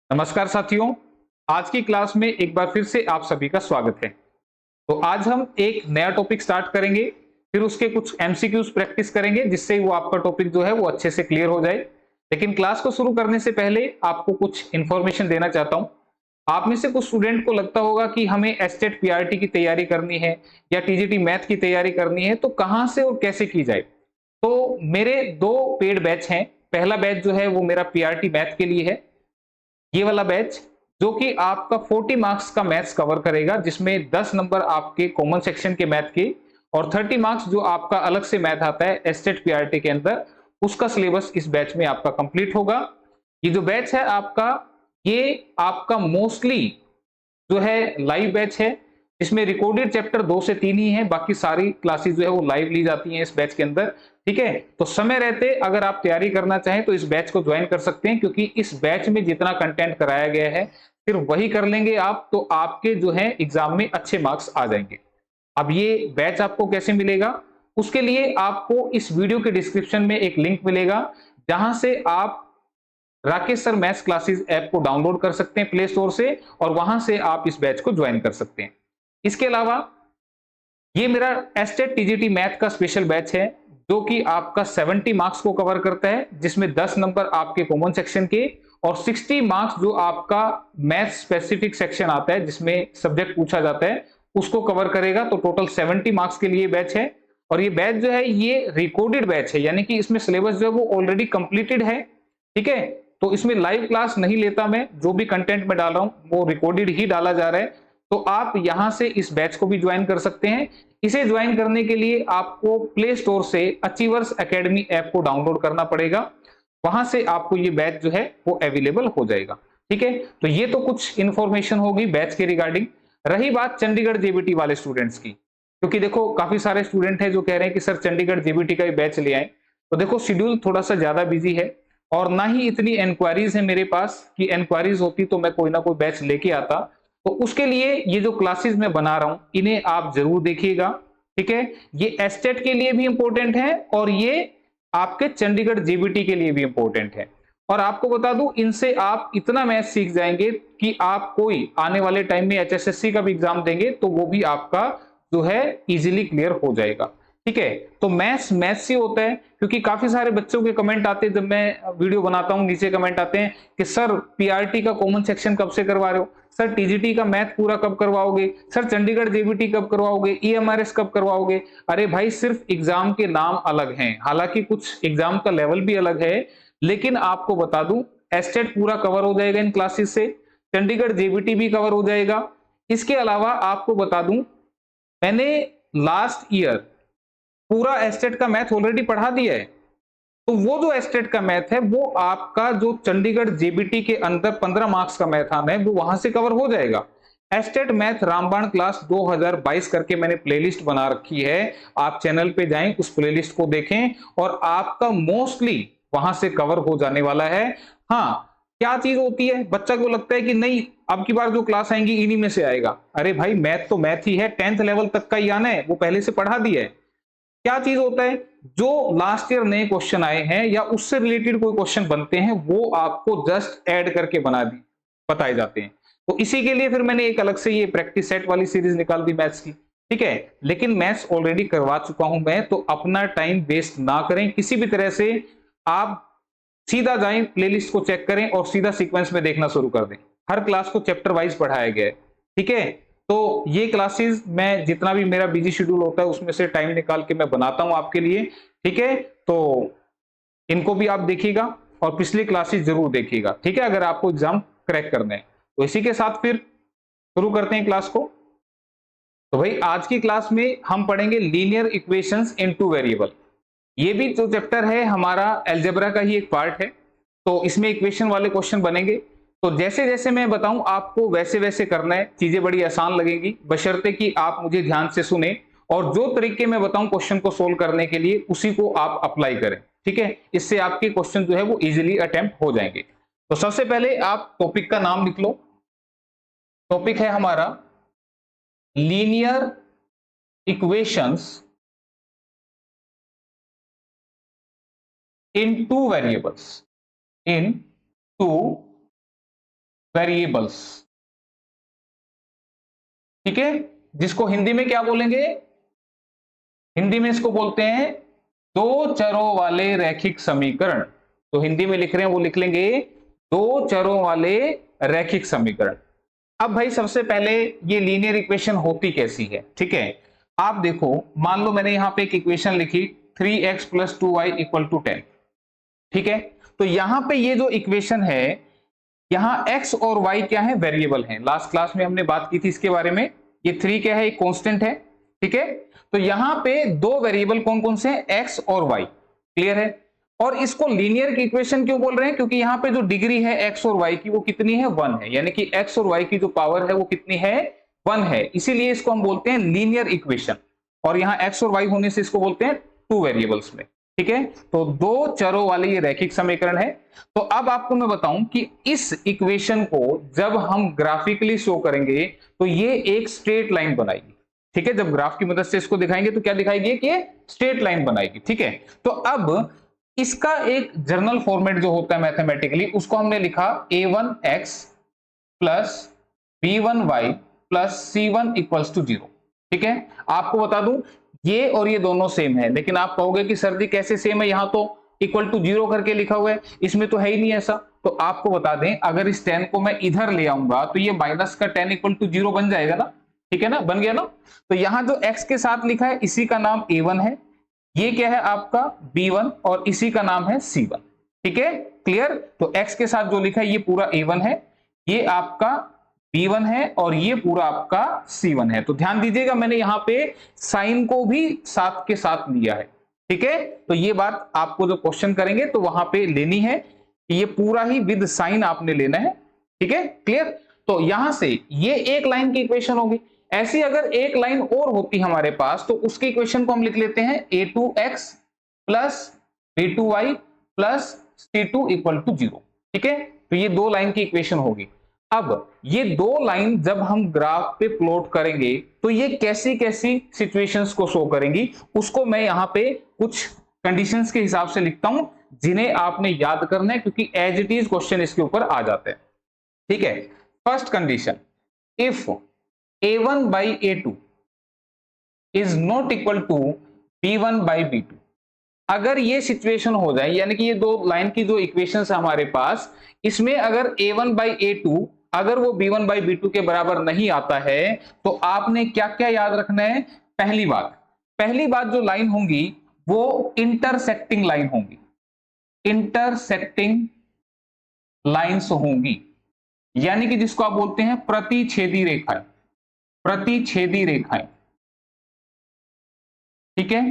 नमस्कार साथियों, आज की क्लास में एक बार फिर से आप सभी का स्वागत है। तो आज हम एक नया टॉपिक स्टार्ट करेंगे, फिर उसके कुछ एमसीक्यूज प्रैक्टिस करेंगे जिससे वो आपका टॉपिक जो है वो अच्छे से क्लियर हो जाए। लेकिन क्लास को शुरू करने से पहले आपको कुछ इन्फॉर्मेशन देना चाहता हूँ। आप में से कुछ स्टूडेंट को लगता होगा कि हमें एसटेट पीआरटी की तैयारी करनी है या टीजीटी मैथ की तैयारी करनी है, तो कहाँ से और कैसे की जाए। तो मेरे दो पेड बैच हैं। पहला बैच जो है वो मेरा पीआरटी मैथ के लिए है, ये वाला बैच जो कि आपका 40 मार्क्स का मैथ्स कवर करेगा, जिसमें 10 नंबर आपके कॉमन सेक्शन के मैथ के और 30 मार्क्स जो आपका अलग से मैथ आता है एस्टेट पीआरटी के अंदर, उसका सिलेबस इस बैच में आपका कंप्लीट होगा। ये जो बैच है आपका, ये आपका मोस्टली जो है लाइव बैच है। इसमें रिकॉर्डेड चैप्टर 2 से 3 ही है, बाकी सारी क्लासेस जो है वो लाइव ली जाती हैं इस बैच के अंदर। ठीक है, तो समय रहते अगर आप तैयारी करना चाहें तो इस बैच को ज्वाइन कर सकते हैं, क्योंकि इस बैच में जितना कंटेंट कराया गया है सिर्फ वही कर लेंगे आप, तो आपके जो है एग्जाम में अच्छे मार्क्स आ जाएंगे। अब ये बैच आपको कैसे मिलेगा, उसके लिए आपको इस वीडियो के डिस्क्रिप्शन में एक लिंक मिलेगा, जहां से आप Rakesh sir maths classes app को डाउनलोड कर सकते हैं प्ले स्टोर से, और वहां से आप इस बैच को ज्वाइन कर सकते हैं। इसके अलावा ये मेरा एस्टेट टीजीटी मैथ का स्पेशल बैच है, जो कि आपका 70 मार्क्स को कवर करता है, जिसमें 10 नंबर आपके कॉमन सेक्शन के और 60 मार्क्स जो आपका मैथ स्पेसिफिक सेक्शन आता है जिसमें सब्जेक्ट पूछा जाता है, उसको कवर करेगा। तो टोटल 70 मार्क्स के लिए बैच है। और ये बैच जो है ये रिकॉर्डेड बैच है, यानी कि इसमें सिलेबस जो है वो ऑलरेडी कंप्लीटेड है। ठीक है, तो इसमें लाइव क्लास नहीं लेता मैं, जो भी कंटेंट में डाल रहा हूं वो रिकॉर्डेड ही डाला जा रहा है। तो आप यहां से इस बैच को भी ज्वाइन कर सकते हैं। इसे ज्वाइन करने के लिए आपको प्ले स्टोर से अचीवर्स एकेडमी ऐप को डाउनलोड करना पड़ेगा, वहां से आपको ये बैच जो है वो अवेलेबल हो जाएगा। ठीक है, तो ये तो कुछ इंफॉर्मेशन होगी बैच के रिगार्डिंग। रही बात चंडीगढ़ जेबीटी वाले स्टूडेंट्स की, क्योंकि देखो काफी सारे स्टूडेंट हैं जो कह रहे हैं कि सर चंडीगढ़ जेबीटी का ही बैच ले आए। तो देखो शेड्यूल थोड़ा सा ज्यादा बिजी है, और ना ही इतनी इंक्वायरीज है मेरे पास कि इंक्वायरीज होती तो मैं कोई ना कोई बैच लेके आता। तो उसके लिए ये जो क्लासेस मैं बना रहा हूं इन्हें आप जरूर देखिएगा। ठीक है, ये एस्टेट के लिए भी इंपॉर्टेंट है और ये आपके चंडीगढ़ जेबीटी के लिए भी इंपॉर्टेंट है। और आपको बता दूं, इनसे आप इतना मैथ सीख जाएंगे कि आप कोई आने वाले टाइम में एचएसएससी का भी एग्जाम देंगे तो वो भी आपका जो है इजीली क्लियर हो जाएगा। ठीक है, तो मैथ्स मैथ्स ही होता है, क्योंकि काफी सारे बच्चों के कमेंट आते हैं जब मैं वीडियो बनाता हूं, नीचे कमेंट आते हैं कि सर पीआरटी का कॉमन सेक्शन कब से करवा रहे हो, सर टीजीटी का मैथ पूरा कब करवाओगे, सर चंडीगढ़ जेबीटी कब करवाओगे, ईएमआरएस कब करवाओगे। अरे भाई, सिर्फ एग्जाम के नाम अलग हैं, हालांकि कुछ एग्जाम का लेवल भी अलग है। लेकिन आपको बता दूं, एस्टेट पूरा कवर हो जाएगा इन क्लासेस से, चंडीगढ़ जेबीटी भी कवर हो जाएगा। इसके अलावा आपको बता दूं, मैंने लास्ट ईयर पूरा एस्टेट का मैथ ऑलरेडी पढ़ा दिया है। तो वो जो एस्टेट का मैथ है वो आपका जो चंडीगढ़ जेबीटी के अंदर 15 मार्क्स का मैथ आना है वो वहां से कवर हो जाएगा। एस्टेट मैथ रामबाण क्लास 2022 करके मैंने प्लेलिस्ट बना रखी है, आप चैनल पे जाएं, उस प्लेलिस्ट को देखें और आपका मोस्टली वहां से कवर हो जाने वाला है। हाँ, क्या चीज होती है, बच्चा को लगता है कि नहीं अब की बार जो क्लास आएंगी इन्हीं में से आएगा। अरे भाई, मैथ तो मैथ ही है, 10th लेवल तक का ही आना है, वो पहले से पढ़ा दिया है। क्या चीज होता है, जो लास्ट ईयर नए क्वेश्चन आए हैं या उससे रिलेटेड कोई क्वेश्चन बनते हैं वो आपको जस्ट ऐड करके बना दी बताए जाते हैं। तो इसी के लिए फिर मैंने एक अलग से ये प्रैक्टिस सेट वाली सीरीज निकाल दी मैथ्स की। ठीक है, लेकिन मैथ्स ऑलरेडी करवा चुका हूं मैं, तो अपना टाइम वेस्ट ना करें किसी भी तरह से। आप सीधा जाएं, प्लेलिस्ट को चेक करें और सीधा सीक्वेंस में देखना शुरू कर दें। हर क्लास को चैप्टर वाइज पढ़ाया गया है। ठीक है, तो ये क्लासेस मैं जितना भी मेरा बिजी शेड्यूल होता है उसमें से टाइम निकाल के मैं बनाता हूं आपके लिए। ठीक है, तो इनको भी आप देखिएगा और पिछली क्लासेस जरूर देखिएगा। ठीक है, अगर आपको एग्जाम क्रैक करना है तो इसी के साथ फिर शुरू करते हैं क्लास को। तो भाई, आज की क्लास में हम पढ़ेंगे लीनियर इक्वेशंस इन टू वेरिएबल। ये भी जो चैप्टर है हमारा अलजेब्रा का ही एक पार्ट है, तो इसमें इक्वेशन वाले क्वेश्चन बनेंगे। तो जैसे जैसे मैं बताऊं आपको वैसे वैसे करना है, चीजें बड़ी आसान लगेंगी बशर्ते कि आप मुझे ध्यान से सुने और जो तरीके मैं बताऊं क्वेश्चन को सोल्व करने के लिए उसी को आप अप्लाई करें। ठीक है, इससे आपके क्वेश्चन जो है वो इजीली अटेम्प्ट हो जाएंगे। तो सबसे पहले आप टॉपिक का नाम लिख लो। टॉपिक है हमारा लीनियर इक्वेशंस इन टू वेरिएबल्स, इन टू वेरिएबल्स, ठीक है, जिसको हिंदी में क्या बोलेंगे, हिंदी में इसको बोलते हैं दो चरों वाले रैखिक समीकरण। तो हिंदी में लिख रहे हैं वो लिख लेंगे दो चरों वाले रैखिक समीकरण। अब भाई सबसे पहले ये लीनियर इक्वेशन होती कैसी है, ठीक है, आप देखो, मान लो मैंने यहां पे एक इक्वेशन लिखी 3x + 2y = 10, ठीक है, तो यहां पे ये जो इक्वेशन है, यहां x और y क्या है, वेरिएबल है। लास्ट क्लास में हमने बात की थी इसके बारे में। ये 3 क्या है, एक कांस्टेंट है, ठीक है, तो यहां पे दो वेरिएबल कौन कौन से हैं, x और y, क्लियर है। और इसको लीनियर इक्वेशन क्यों बोल रहे हैं, क्योंकि यहां पे जो डिग्री है x और y की वो कितनी है, 1 है, यानी कि x और y की जो पावर है वो कितनी है, 1 है, इसीलिए इसको हम बोलते हैं लीनियर इक्वेशन। और यहां x और y होने से इसको बोलते हैं टू वेरिएबल्स में, ठीक है। तो दो चरों वाले ये रैखिक समीकरण है। तो अब आपको मैं बताऊं कि इस इक्वेशन को जब हम ग्राफिकली शो करेंगे तो ये एक स्ट्रेट लाइन बनाएगी, ठीक है, जब ग्राफ की मदद से इसको दिखाएंगे तो क्या दिखाएगी कि ये स्ट्रेट लाइन बनाएगी, ठीक है। तो अब इसका एक जर्नल फॉर्मेट जो होता है मैथमेटिकली, उसको हमने लिखा a1x + b1y + c1 = 0, ठीक है। आपको बता दूं ये और ये दोनों सेम है, लेकिन आप कहोगे कि सर जी कैसे सेम है, यहां तो =0 करके लिखा हुआ है, इसमें तो है ही नहीं ऐसा। तो आपको बता दें, अगर इस 10 को मैं इधर ले आऊंगा तो ये माइनस का 10 = 0 बन जाएगा ना, ठीक है ना, बन गया ना। तो यहां जो x के साथ लिखा है इसी का नाम a1 है, ये क्या है आपका b1 और इसी का नाम है c1, ठीक है, क्लियर। तो x के साथ जो लिखा है ये पूरा a1 है, ये आपका b1 है और ये पूरा आपका c1 है। तो ध्यान दीजिएगा, मैंने यहां पे साइन को भी साथ के साथ लिया है, ठीक है। तो ये बात आपको जो क्वेश्चन करेंगे तो वहां पे लेनी है कि ये पूरा ही विद साइन आपने लेना है, ठीक है, क्लियर। तो यहां से ये एक लाइन की इक्वेशन होगी। ऐसी अगर एक लाइन और होती हमारे पास तो उसकी इक्वेशन को हम लिख लेते हैं a2x + b2y + c2 = 0, ठीक है। तो ये दो लाइन की इक्वेशन होगी। अब ये दो लाइन जब हम ग्राफ पे प्लॉट करेंगे तो ये कैसी कैसी सिचुएशंस को शो करेंगी, उसको मैं यहां पे कुछ कंडीशंस के हिसाब से लिखता हूं जिन्हें आपने याद करना है, क्योंकि एज इट इज क्वेश्चन इसके ऊपर आ जाते हैं, ठीक है। First condition, if a1/a2 is not equal to b1/b2, अगर ये सिचुएशन हो जाए, यानी कि ये दो लाइन की जो इक्वेशंस है हमारे पास, इसमें अगर a1/a2 अगर वो b1/b2 के बराबर नहीं आता है तो आपने क्या क्या याद रखना है। पहली बात जो लाइन होंगी वो इंटरसेक्टिंग लाइन होंगी, इंटरसेक्टिंग लाइंस होंगी, यानी कि जिसको आप बोलते हैं प्रतिच्छेदी रेखाएं, प्रतिच्छेदी रेखाएं, ठीक है।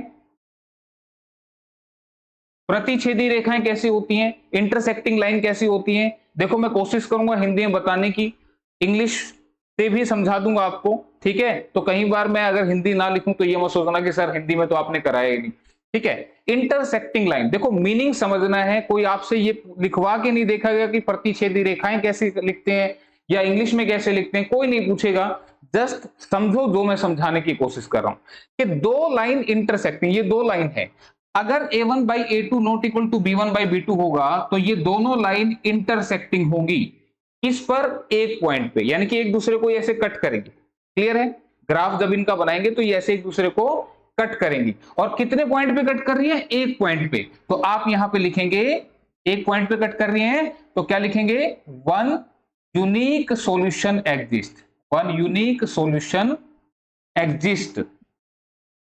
प्रतिच्छेदी रेखाएं कैसी होती हैं, इंटरसेक्टिंग लाइन कैसी होती हैं, देखो मैं कोशिश करूंगा हिंदी में बताने की, इंग्लिश से भी समझा दूंगा आपको, ठीक है। तो कई बार मैं अगर हिंदी ना लिखूं तो ये मत सोचना कि सर हिंदी में तो आपने कराया ही नहीं, ठीक है। इंटरसेक्टिंग लाइन, देखो मीनिंग समझना है, कोई आपसे ये लिखवा के नहीं देखा गया कि प्रतिच्छेदी रेखाएं कैसे लिखते हैं या इंग्लिश में कैसे लिखते हैं, कोई नहीं पूछेगा, जस्ट समझो जो मैं समझाने की कोशिश कर रहा हूं कि दो लाइन इंटरसेक्टिंग, ये दो लाइन है, अगर a1/a2 not equal to b1/b2 होगा तो ये दोनों लाइन इंटरसेक्टिंग होगी इस पर एक पॉइंट पे, यानी कि एक दूसरे को ऐसे कट करेंगे, क्लियर है। ग्राफ जब इनका बनाएंगे तो ये ऐसे एक दूसरे को कट करेंगी, और कितने पॉइंट पे कट कर रही है, एक पॉइंट पे। तो आप यहां पे लिखेंगे एक पॉइंट पे कट कर रही है तो क्या लिखेंगे, one unique solution exist, one unique solution exist,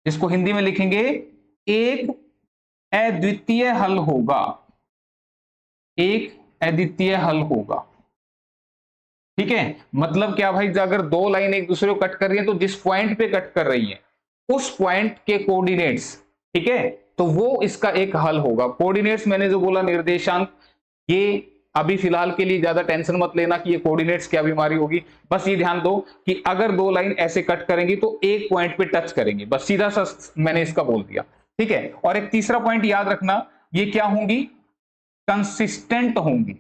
जिसको हिंदी में लिखेंगे एक अद्वितीय हल होगा, एक अद्वितीय हल होगा, ठीक है। मतलब क्या भाई, अगर दो लाइन एक दूसरे को कट कर रही है तो जिस पॉइंट पे कट कर रही है उस पॉइंट के कोऑर्डिनेट्स, ठीक है, तो वो इसका एक हल होगा। कोऑर्डिनेट्स मैंने जो बोला निर्देशांक, ये अभी फिलहाल के लिए ज्यादा टेंशन मत लेना कि ये कोऑर्डिनेट्स क्या बीमारी होगी, बस ये ध्यान दो कि अगर दो लाइन ऐसे कट करेंगी तो एक पॉइंट पे टच करेंगे, बस सीधा सा मैंने इसका बोल दिया, ठीक है। और एक तीसरा पॉइंट याद रखना, ये क्या होंगी, कंसिस्टेंट होंगी,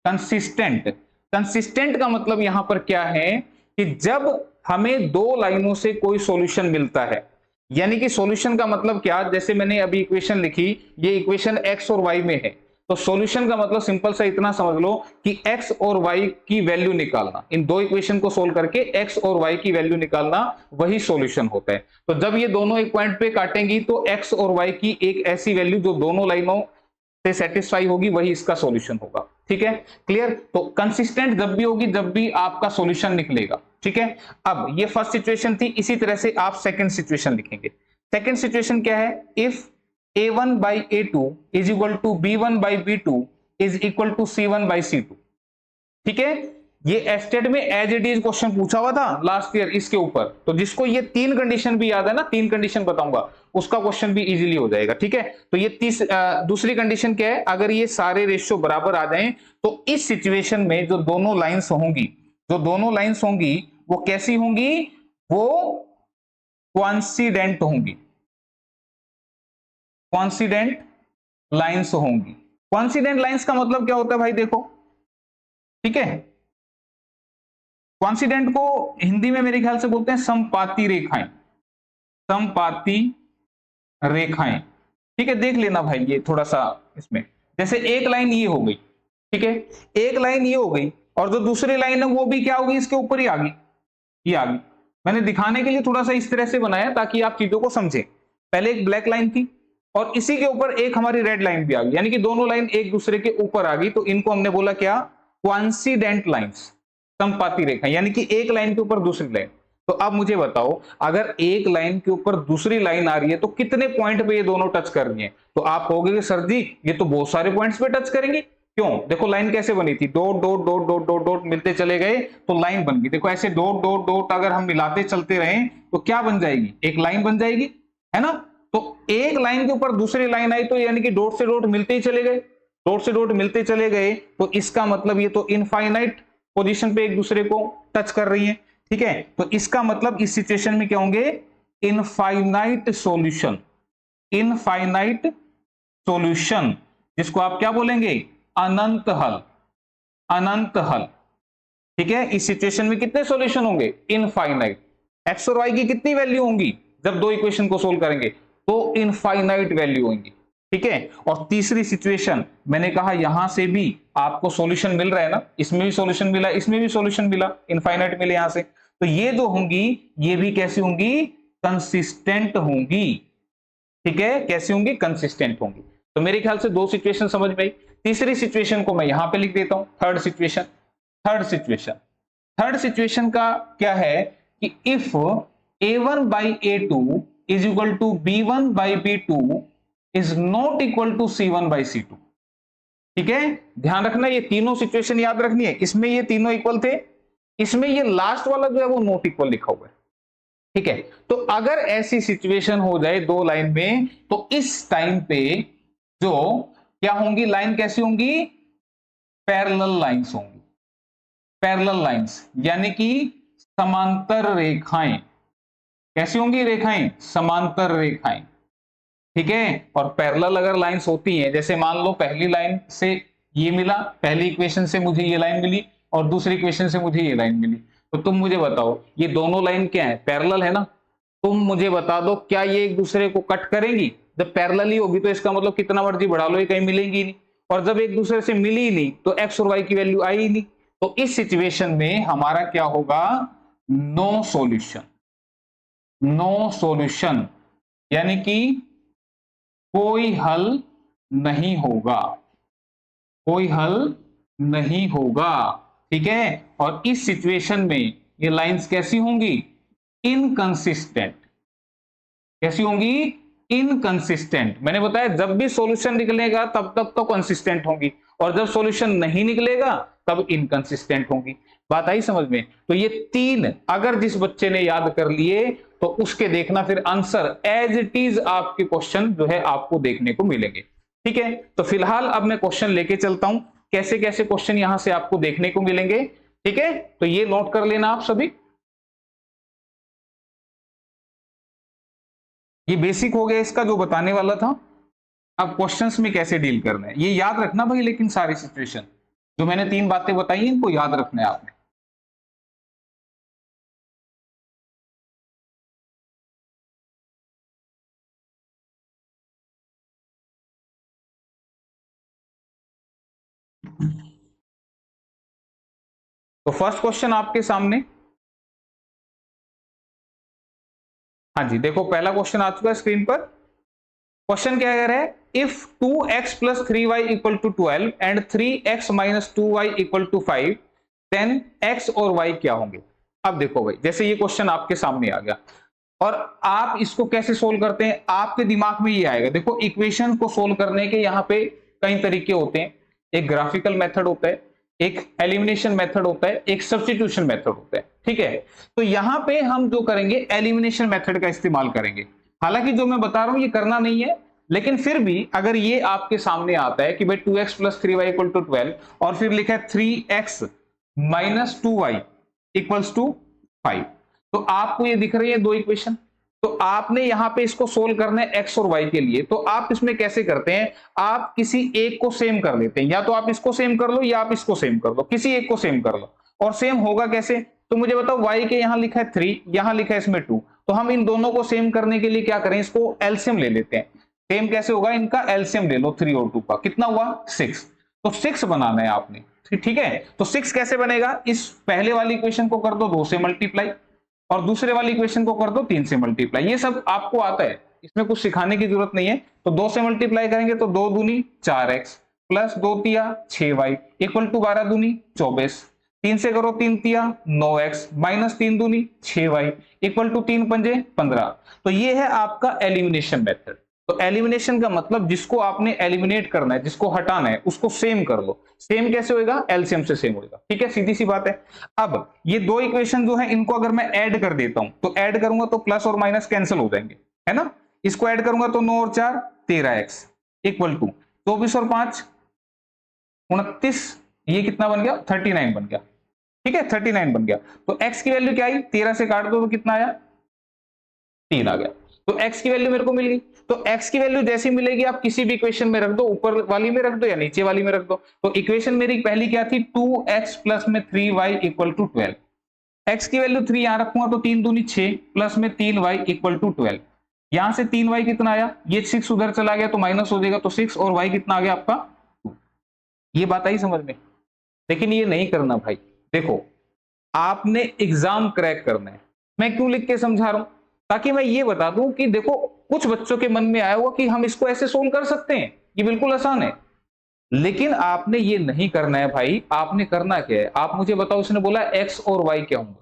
कंसिस्टेंट। कंसिस्टेंट का मतलब यहां पर क्या है कि जब हमें दो लाइनों से कोई सॉल्यूशन मिलता है, यानी कि सॉल्यूशन का मतलब क्या, जैसे मैंने अभी इक्वेशन लिखी, ये इक्वेशन x और y में है, तो सॉल्यूशन का मतलब सिंपल सा इतना समझ लो कि x और y की वैल्यू निकालना, इन दो इक्वेशन को सोल्व करके x और y की वैल्यू निकालना, वही सॉल्यूशन होता है। तो जब ये दोनों एक पॉइंट पे काटेंगी तो x और y की एक ऐसी वैल्यू जो दोनों लाइनों से सेटिस्फाई होगी, वही इसका सॉल्यूशन होगा। ठीक है, क्लियर। तो कंसिस्टेंट जब भी होगी, जब भी आपका सॉल्यूशन निकलेगा। ठीक है, अब ये फर्स्ट सिचुएशन थी, इसी तरह से आप सेकंड सिचुएशन लिखेंगे। सेकंड सिचुएशन क्या है, if a1 by a2 is equal to b1 by b2 is equal to c1 by c2। ठीक है, ये एस्टेट में एज इट इज क्वेश्चन पूछा हुआ था लास्ट ईयर इसके ऊपर। तो जिसको ये तीन कंडीशन भी याद है ना, तीन कंडीशन बताऊंगा, उसका क्वेश्चन भी इजीली हो जाएगा। ठीक है, तो ये दूसरी कंडीशन क्या है, अगर ये सारे रेशियो बराबर आ जाएं तो इस सिचुएशन में जो दोनों लाइंस होंगी, जो दोनों लाइंस होंगी वो कैसी होंगी, वो कोइंसिडेंट होंगी, कोइंसिडेंट लाइंस होंगी। कोइंसिडेंट लाइंस का मतलब क्या होता है भाई, देखो। ठीक है, कोइंसिडेंट को हिंदी में मेरे ख्याल से बोलते हैं समपाती रेखाएं, समपाती रेखाएं। ठीक है, देख लेना भाई ये थोड़ा सा इसमें, जैसे एक लाइन ये हो गई। ठीक है, एक लाइन ये हो गई और जो दूसरी लाइन है वो भी क्या होगी, इसके ऊपर ही आ गई, ये आ गई। मैंने दिखाने के लिए थोड़ा सा इस तरह से बनाया ताकि आप चीजों को समझें। पहले एक ब्लैक लाइन थी और इसी के ऊपर एक हमारी रेड लाइन भी आ गई, यानी कि दोनों लाइन एक दूसरे के ऊपर आ गई, तो इनको हमने बोला क्या, कोइंसिडेंट लाइंस, समपाती रेखा, यानी कि एक लाइन के ऊपर दूसरी लाइन। तो अब मुझे बताओ, अगर एक लाइन के ऊपर दूसरी लाइन आ रही है तो कितने पॉइंट पे ये दोनों टच कर रही हैं? तो आप कहोगे कि सर जी ये तो बहुत सारे पॉइंट्स पे टच करेंगे। क्यों? देखो लाइन कैसे बनी थी, dot dot dot dot dot dot मिलते चले गए तो लाइन बन गई। देखो ऐसे डॉट डॉट डॉट अगर हम मिलाते चलते रहे तो क्या बन जाएगी, एक लाइन बन जाएगी, है ना। तो एक लाइन के ऊपर दूसरी लाइन आई तो यानी कि डॉट से डॉट मिलते ही चले गए, डॉट से डॉट मिलते चले गए, तो इसका मतलब ये तो इनफाइनाइट पोजीशन पे एक दूसरे को टच कर रही है। ठीक है, तो इसका मतलब इस सिचुएशन में क्या होंगे, इनफाइनाइट सॉल्यूशन, इनफाइनाइट सॉल्यूशन, जिसको आप क्या बोलेंगे, अनंत हल, अनंत हल। ठीक है, इस सिचुएशन में कितने सॉल्यूशन होंगे, इनफाइनाइट। एक्स और वाई की कितनी वैल्यू होंगी जब दो इक्वेशन को सोल्व करेंगे, तो इनफाइनाइट वैल्यू होंगी। ठीक है, और तीसरी सिचुएशन मैंने कहा यहां से भी आपको सॉल्यूशन मिल रहा है ना, इसमें भी सॉल्यूशन मिला, इसमें भी सॉल्यूशन मिला, इनफाइनाइट मिले यहां से, तो ये जो होंगी ये भी कैसी होंगी, कंसिस्टेंट होंगी। ठीक है, कैसी होंगी, कंसिस्टेंट होंगी। तो मेरे ख्याल से दो सिचुएशन समझ में आई। तीसरी सिचुएशन को मैं यहां पे लिख देता हूं, third situation. Third situation, third situation का क्या है कि if a1 by a2 is equal to b1 by b2 is not equal to c1 by c2। ठीक है, ध्यान रखना ये तीनों सिचुएशन याद रखनी है, इसमें ये तीनों इक्वल थे, इसमें ये लास्ट वाला जो है वो नॉट इक्वल लिखा हुआ है। ठीक है, तो अगर ऐसी सिचुएशन हो जाए दो लाइन में, तो इस टाइम पे जो क्या होंगी, लाइन कैसी होंगी, पैरेलल लाइंस होंगी, पैरेलल लाइंस, यानी कि समांतर रेखाएं। कैसी होंगी रेखाएं, समांतर रेखाएं। ठीक है, और पैरेलल अगर लाइंस होती हैं, जैसे मान लो पहली लाइन से ये मिला, पहली इक्वेशन से मुझे ये लाइन मिली और दूसरी इक्वेशन से मुझे ये लाइन मिली, तो तुम मुझे बताओ ये दोनों लाइन क्या है, पैरेलल है ना। तुम मुझे बता दो क्या ये एक दूसरे को कट करेंगी? जब पैरेलल ही होगी तो इसका मतलब कितना मर्जी बढ़ा लो ये कहीं मिलेंगी ही नहीं, और जब एक दूसरे से मिली ही नहीं तो एक्स और वाई की वैल्यू आई ही नहीं। तो इस सिचुएशन में हमारा क्या होगा, नो सॉल्यूशन, नो सॉल्यूशन, यानी कि कोई हल नहीं होगा, कोई हल नहीं होगा। ठीक है, और इस सिचुएशन में ये लाइंस कैसी होंगी, इनकंसिस्टेंट। कैसी होंगी, इनकंसिस्टेंट। मैंने बताया जब भी सॉल्यूशन निकलेगा तब तक तो कंसिस्टेंट होंगी, और जब सॉल्यूशन नहीं निकलेगा तब इनकंसिस्टेंट होंगी। बात आई समझ में? तो ये तीन अगर जिस बच्चे ने याद कर लिए तो उसके देखना फिर आंसर एज इट इज आपके क्वेश्चन जो है आपको देखने को मिलेंगे। ठीक है, तो फिलहाल अब मैं क्वेश्चन लेके चलता हूं, कैसे कैसे क्वेश्चन यहां से आपको देखने को मिलेंगे। ठीक है, तो ये नोट कर लेना आप सभी। ये बेसिक हो गया इसका जो बताने वाला था। अब क्वेश्चंस में कैसे डील करना है ये याद रखना भाई, लेकिन सारी सिचुएशन जो मैंने तीन बातें बताई इनको याद रखना है आपने। तो फर्स्ट क्वेश्चन आपके सामने, हाँ जी देखो पहला क्वेश्चन आ चुका है स्क्रीन पर। क्वेश्चन क्या कह रहा है, if 2x plus 3y equal to 12 and 3x minus 2y equal to 5 then x और y क्या होंगे। अब देखो भाई, जैसे ये क्वेश्चन आपके सामने आ गया और आप इसको कैसे सोल्व करते हैं, आपके दिमाग में ये आएगा। देखो इक्वेशन को सोल्व करने के यहाँ पे कई तरीके होते हैं, एक ग्राफिकल मेथड होता है, एक एलिमिनेशन मेथड होता है, एक सब्स्टिट्यूशन मेथड होता है, ठीक है। तो यहाँ पे हम जो करेंगे एलिमिनेशन मेथड का इस्तेमाल करेंगे। हालांकि जो मैं बता रहा हूं ये करना नहीं है, लेकिन फिर भी अगर ये आपके सामने आता है कि भाई 2x plus 3y equal to 12 और फिर लिखा है 3x minus 2y equals to 5, तो आपको ये दिख रही है दो इक्वेशन। तो आपने यहां पे इसको सोल्व करना है x और y के लिए। तो आप इसमें कैसे करते हैं, आप किसी एक को सेम कर लेते हैं, या तो आप इसको सेम कर लो या आप इसको सेम कर लो, किसी एक को सेम कर लो। और सेम होगा कैसे, तो मुझे बताओ, y के यहां लिखा है 3, यहां लिखा है इसमें 2, तो हम इन दोनों को सेम करने के लिए क्या करें, इसको एलसीएम ले लेते हैं। सेम कैसे होगा, इनका एलसीएम ले लो 3 और 2 का, कितना हुआ 6। तो 6 बनाना है आपने, ठीक है। तो 6 कैसे बनेगा, इस पहले वाली इक्वेशन को कर दो 2 से मल्टीप्लाई और दूसरे वाली इक्वेशन को कर दो 3 से मल्टीप्लाई। ये सब आपको आता है, इसमें कुछ सिखाने की जरूरत नहीं है। तो 2 से मल्टीप्लाई करेंगे तो 2 दूनी 4x प्लस 2 तिया 6y इक्वल टू 12 दूनी 24, 3 से करो 3 तिया 9x माइनस 3 दूनी 6y इक्वल टू 3 पंजे 15। तो ये है आपका एलिमिनेशन मेथड। तो एलिमिनेशन का मतलब जिसको आपने एलिमिनेट करना है, जिसको हटाना है, उसको सेम कर लो। सेम कैसे होएगा, एलसीएम से सेम होएगा, ठीक है, सीधी सी बात है। अब ये दो इक्वेशन जो है इनको अगर मैं ऐड कर देता हूं, तो ऐड करूंगा तो प्लस और माइनस कैंसिल हो जाएंगे, है ना। इसको ऐड करूंगा तो 9 और 4 13x इक्वल टू 24 और 5 29, ये कितना बन गया 39 बन गया, ठीक है 39 बन गया। तो x की वैल्यू क्या आई, 13 से काट दो तो कितना आया 3 आ गया। तो x की वैल्यू मेरे को मिल गई। तो x की वैल्यू जैसी मिलेगी आप किसी भी इक्वेशन में रख दो, ऊपर वाली में रख दो या नीचे वाली में रख दो। तो इक्वेशन मेरी पहली क्या थी, 2x प्लस में 3y इक्वल टू 12। x की वैल्यू 3 यहां रखूंगा तो 3 दूनी 6 प्लस में 3y इक्वल टू 12। यहां से 3y कितना आया, ये 6 उधर चला गया तो माइनस हो जाएगा, तो 6 और y कितना आ गया आपका 2। ये बात आई समझ में। लेकिन ये नहीं करना भाई, देखो आपने एग्जाम क्रैक करना है। मैं क्यों लिख के समझा रहा हूं, ताकि मैं ये बता दूं कि देखो कुछ बच्चों के मन में आया होगा कि हम इसको ऐसे सोल्व कर सकते हैं, ये बिल्कुल आसान है। लेकिन आपने ये नहीं करना है भाई। आपने करना क्या है, आप मुझे बताओ, उसने बोला x और y क्या होंगे,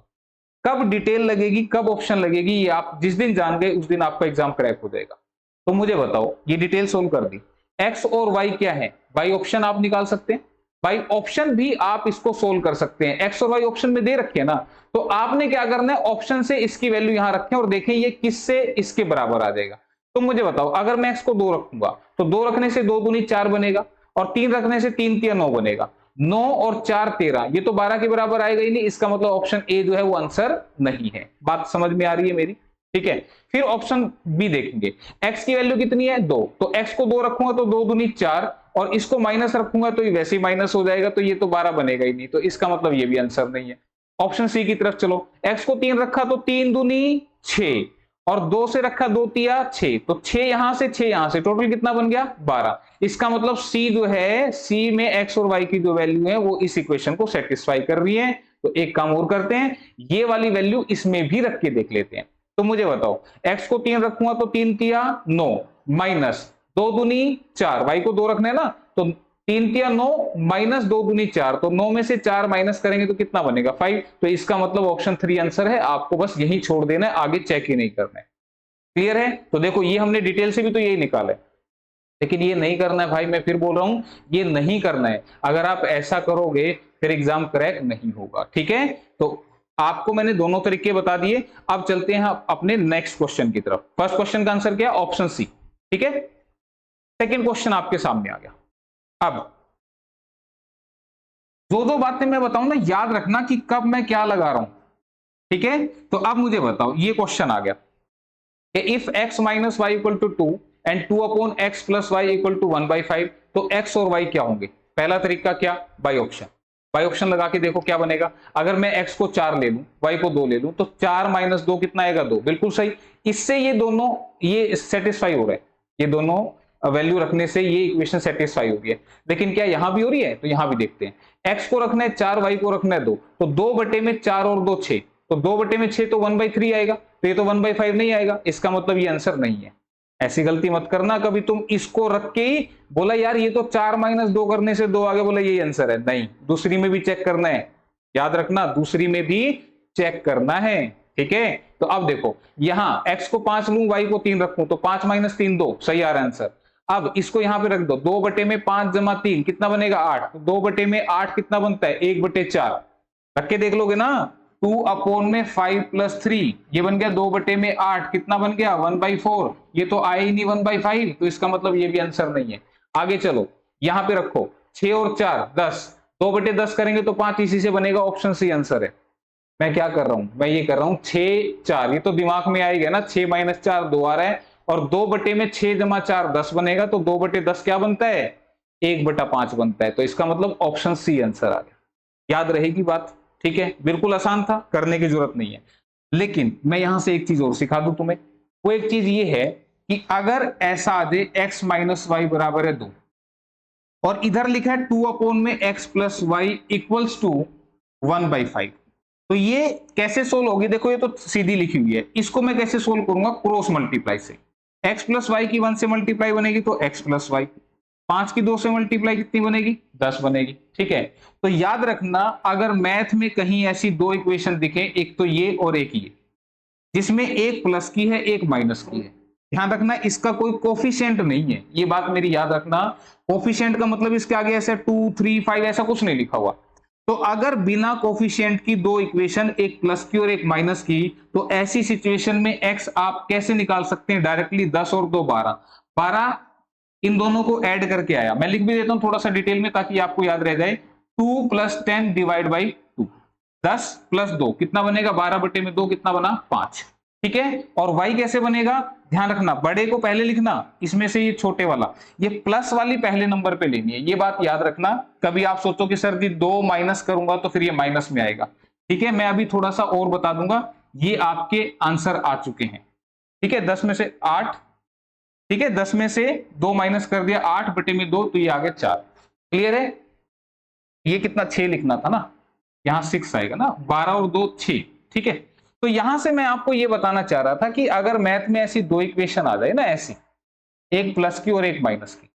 कब डिटेल लगेगी, कब ऑप्शन लगेगी, ये आप जिस दिन जान गए उस दिन आपका एग्जाम क्रैक हो जाएगा। तो मुझे बताओ, ये डिटेल सोल्व कर दी, x और y क्या है, बाई ऑप्शन आप निकाल सकते हैं, बाई ऑप्शन भी आप इसको सोल्व कर सकते हैं। x और y ऑप्शन में दे रखे हैं ना, तो आपने क्या करना है, ऑप्शन से इसकी वैल्यू यहां रखें और देखें ये किससे इसके बराबर आ जाएगा। तो मुझे बताओ, अगर मैं x को 2 रखूंगा तो 2 रखने से 2 दूनी 4 बनेगा और 3 रखने से 3 तिया 9 बनेगा। 9 और 4 13, ये तो 12 के बराबर आएगा ही नहीं। इसका मतलब ऑप्शन ए जो है वो आंसर नहीं है। बात समझ में आ रही है मेरी, ठीक है। फिर ऑप्शन बी देखेंगे, x की वैल्यू कितनी है 2, तो x को 2 रखूंगा तो 2 दूनी 4 और इसको माइनस रखूंगा तो ये वैसे ही माइनस हो जाएगा, तो ये तो 12 बनेगा ही नहीं। तो इसका मतलब ये भी आंसर नहीं है। ऑप्शन सी की तरफ चलो, x को 3 रखा तो 3 दूनी 6 और 2 से रखा 2 तिया 6, तो 6 यहां से 6 यहां से, टोटल कितना बन गया 12। इसका मतलब सी जो है, सी में x और y की जो वैल्यू है वो इस इक्वेशन को सेटिस्फाई कर रही है। तो एक काम और करते हैं, ये वाली वैल्यू इसमें भी रख के देख लेते हैं। तो मुझे बताओ, x को 3 रखूंगा तो 3 तिया 9 माइनस 2 दूनी 4, y को 2 रखना है ना, तो 3 तिया 9 माइनस 2 दूनी 4, तो 9 में से 4 माइनस करेंगे तो कितना बनेगा 5। तो इसका मतलब ऑप्शन 3 आंसर है। आपको बस यही छोड़ देना है, आगे चेक ही नहीं करना है। क्लियर है। तो देखो ये हमने डिटेल से भी तो यही निकाला है, लेकिन ये नहीं करना है भाई। मैं फिर बोल रहा हूं, ये नहीं करना है। अगर आप ऐसा करोगे फिर एग्जाम क्रैक नहीं होगा, ठीक है। तो आपको मैंने दोनों तरीके बता दिए। अब चलते हैं अपने नेक्स्ट क्वेश्चन की तरफ। फर्स्ट क्वेश्चन का आंसर क्या है, ऑप्शन सी, ठीक है। सेकंड क्वेश्चन आपके सामने आ गया। अब दो बातें मैं बताऊं ना, याद रखना कि कब मैं क्या लगा रहा हूं, ठीक है। तो अब मुझे बताओ, ये क्वेश्चन आ गया, if x minus y equal to 2 and 2 upon x plus y equal to 1/5, तो x और y क्या होंगे। पहला तरीका क्या, बाई ऑप्शन। बाई ऑप्शन लगा के देखो क्या बनेगा। अगर मैं x को 4 ले लूं, y को 2 ले लूं, तो 4 माइनस 2 कितना आएगा 2, बिल्कुल सही। इससे ये दोनों ये सेटिस्फाई हो रहे हैं, ये दोनों वैल्यू रखने से ये इक्वेशन सेटिस्फाई होगी। लेकिन क्या यहां भी हो रही है? तो यहां भी देखते हैं। x को रखना है 4, y को रखना है 2, तो 2 बटे में 4 और 2 6, तो 2 बटे में 6 तो 1/3 आएगा, तो ये तो 1/5 नहीं आएगा, इसका मतलब ये आंसर नहीं है। ऐसी गलती मत करना कभी तुम इसको रख के ही बोला यार ये तो 4 - 2 करने से 2 आगे, बोला यही आंसर है। नहीं, दूसरी में भी चेक करना है, याद रखना दूसरी में भी चेक करना है। ठीक है, तो अब देखो यहां x को 5 लूं, y को 3 रखूं, तो 5 - 3 2, सही आ रहा है आंसर। अब इसको यहां पे रख दो, 2 बटे में 5 जमा 3 कितना बनेगा 8, तो 2 बटे में 8 कितना बनता है 1/4, रख के देख लोगे ना। 2/5 + 3 ये बन गया 2 बटे में 8 कितना बन गया 1/4, ये तो आया ही नहीं 1/5, तो इसका मतलब ये भी आंसर नहीं है। आगे चलो यहां पे रखो 6 और 4 10, 2/10 करेंगे तो 5, इसी से बनेगा, ऑप्शन सी आंसर है। मैं क्या कर रहा हूं, मैं ये कर रहा हूं 6 4, ये तो दिमाग में आएगा ना, 6 - 4 2 आ रहा है, और 2 बटे में 6 जमा 4 10 बनेगा, तो 2/10 क्या बनता है 1/5 बनता है, तो इसका मतलब ऑप्शन सी आंसर आ गया। याद रहेगी बात? ठीक है, बिल्कुल आसान था, करने की जरूरत नहीं है। लेकिन मैं यहां से एक चीज और सिखा दूं तुम्हें, वो एक चीज ये है कि अगर ऐसा आ जाए x - y बराबर है 2, और इधर लिखा है 2/x + y = 1/5, तो ये कैसे सोल्व होगी? देखो ये तो सीधी लिखी हुई है, इसको मैं कैसे सोल्व करूंगा? क्रॉस मल्टीप्लाई से। x + y की 1 से मल्टीप्लाई बनेगी तो x + y, 5 की 2 से मल्टीप्लाई कितनी बनेगी 10 बनेगी। ठीक है, तो याद रखना अगर मैथ में कहीं ऐसी दो इक्वेशन दिखे, एक तो ये और एक ये, जिसमें एक प्लस की है एक माइनस की है, ध्यान रखना इसका कोई कोफिशिएंट नहीं है, ये बात मेरी याद रखना। कोफिशिएंट का मतलब इसके आगे ऐसे 2 3 5 ऐसा कुछ नहीं लिखा हुआ। तो अगर बिना कोफिशिएंट की दो इक्वेशन, एक प्लस की और एक माइनस की, तो ऐसी सिचुएशन में x आप कैसे निकाल सकते हैं? डायरेक्टली 10 और 2 12, 12 इन दोनों को ऐड करके आया। मैं लिख भी देता हूं थोड़ा सा डिटेल में ताकि आपको याद रह जाए। 2 + 10 / 2, 10 + 2 कितना बनेगा 12/2 कितना बना 5। ठीक है, और y कैसे बनेगा? ध्यान रखना बड़े को पहले लिखना, इसमें से ये छोटे वाला, ये प्लस वाली पहले नंबर पे लेनी है, ये बात याद रखना। कभी आप सोचो कि सर जी 2 माइनस करूंगा तो फिर ये माइनस में आएगा। ठीक है, मैं अभी थोड़ा सा और बता दूंगा, ये आपके आंसर आ चुके हैं। ठीक है, 10 में से 8, ठीक है 10 में से 2 माइनस कर दिया 8/2, तो ये आ गया 4। क्लियर है? ये कितना 6 लिखना था ना, यहां 6 आएगा ना, 12 और 2 6। ठीक है, तो यहां से मैं आपको ये बताना चाह रहा था कि अगर मैथ में ऐसी दो इक्वेशन आ जाए ना, ऐसी एक प्लस की और एक माइनस की,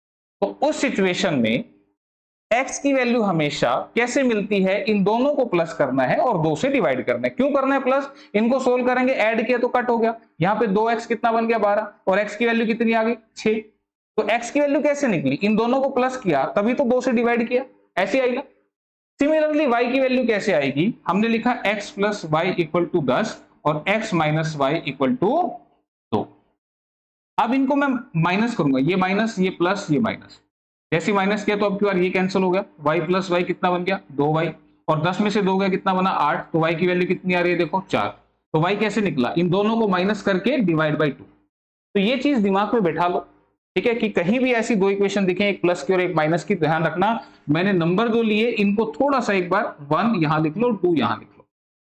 तो उस सिचुएशन में x की वैल्यू हमेशा कैसे मिलती है? इन दोनों को प्लस करना है और 2 से डिवाइड करना है। क्यों करना है प्लस? इनको सोल्व करेंगे, ऐड किया तो कट हो गया, यहाँ पे 2x कितना बन गया 12, और x की वैल्यू कितनी आ गई 6। तो x की वैल्यू कैसे निकली? इन दोनों को प्लस किया तभी तो 2 से डिवाइड किया, ऐसे आई ना। सिमिलरली y की वैल्यू कैसे आएगी? हमने लिखा x + y = 10 और x - y = 2। अब इनको मैं माइनस करूंगा, ये माइनस ये प्लस ये माइनस, जैसे माइनस किया तो अब की बार ये कैंसिल हो गया, y + y कितना बन गया 2y, और 10 में से 2 गया कितना बना 8, तो y की वैल्यू कितनी आ रही है देखो 4। तो y कैसे निकला? इन दोनों को माइनस करके डिवाइड बाई 2। तो ये चीज दिमाग में बैठा लो, ठीक है, कि कहीं भी ऐसी दो इक्वेशन दिखे, एक प्लस की और एक माइनस की, ध्यान रखना मैंने नंबर जो लिए इनको थोड़ा सा एक बार 1 यहां लिख लो, 2 यहां लिख लो,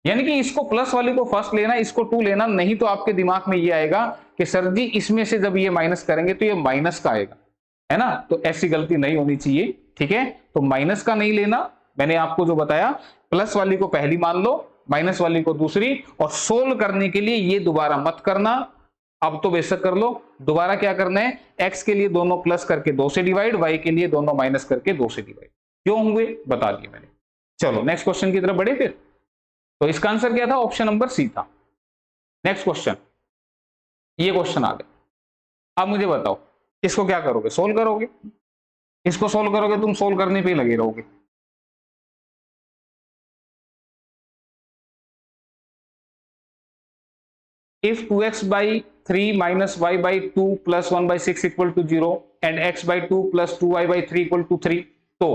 यानी कि इसको प्लस वाले को फर्स्ट लेना, इसको 2 लेना, नहीं तो आपके दिमाग में ये आएगा कि सर जी इसमें से जब ये माइनस करेंगे तो ये माइनस का आएगा, है ना। तो ऐसी गलती नहीं होनी चाहिए। ठीक है, तो माइनस का नहीं लेना, मैंने आपको जो बताया प्लस वाली को पहली मान लो, माइनस वाली को दूसरी, और सोल्व करने के लिए ये दोबारा मत करना। अब तो बेशक कर लो, दोबारा क्या करना है, x के लिए दोनों प्लस करके 2 से डिवाइड, y के लिए दोनों माइनस करके 2 से डिवाइड। क्यों हुए बता दिए मैंने। चलो नेक्स्ट क्वेश्चन की तरफ बढ़े फिर। तो इसका आंसर क्या था? ऑप्शन नंबर सी था। नेक्स्ट क्वेश्चन, ये क्वेश्चन आ गया। अब मुझे बताओ इसको क्या करोगे? सोल्व करोगे? इसको सोल्व करोगे, तुम सोल्व करने पे ही लगे रहोगे। If 2x/3 - y/2 + 1/6 = 0 and x/2 + 2y/3 = 3, तो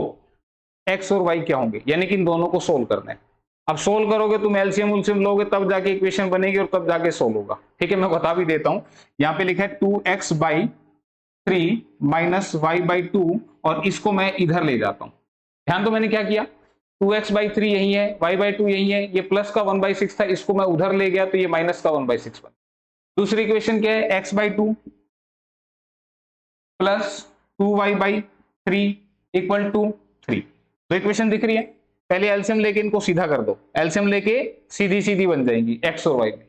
x और y क्या होंगे? यानी कि इन दोनों को सोल्व करना है। अब सोल्व करोगे तुम एलसीएम उलसीएम लोगे तब जाके इक्वेशन बनेगी और तब जाके सोल्व होगा। ठीक है, मैं बता भी देता हूं, यहां पे लिखा है 2x/3 - y/2, और इसको मैं इधर ले जाता हूं। ध्यान दो मैंने क्या किया, 2x/3 यही है, y/2 यही है, ये प्लस का 1/6 था, इसको मैं उधर ले गया तो ये माइनस का 1/6 बना। दूसरी इक्वेशन क्या है, x/2 plus 2y/3 equal to 3। तो इक्वेशन दिख रही है। पहले एलसीएम लेके इनको सीधा कर दो, एलसीएम लेके सीधी सीधी बन जाएंगी x और y में।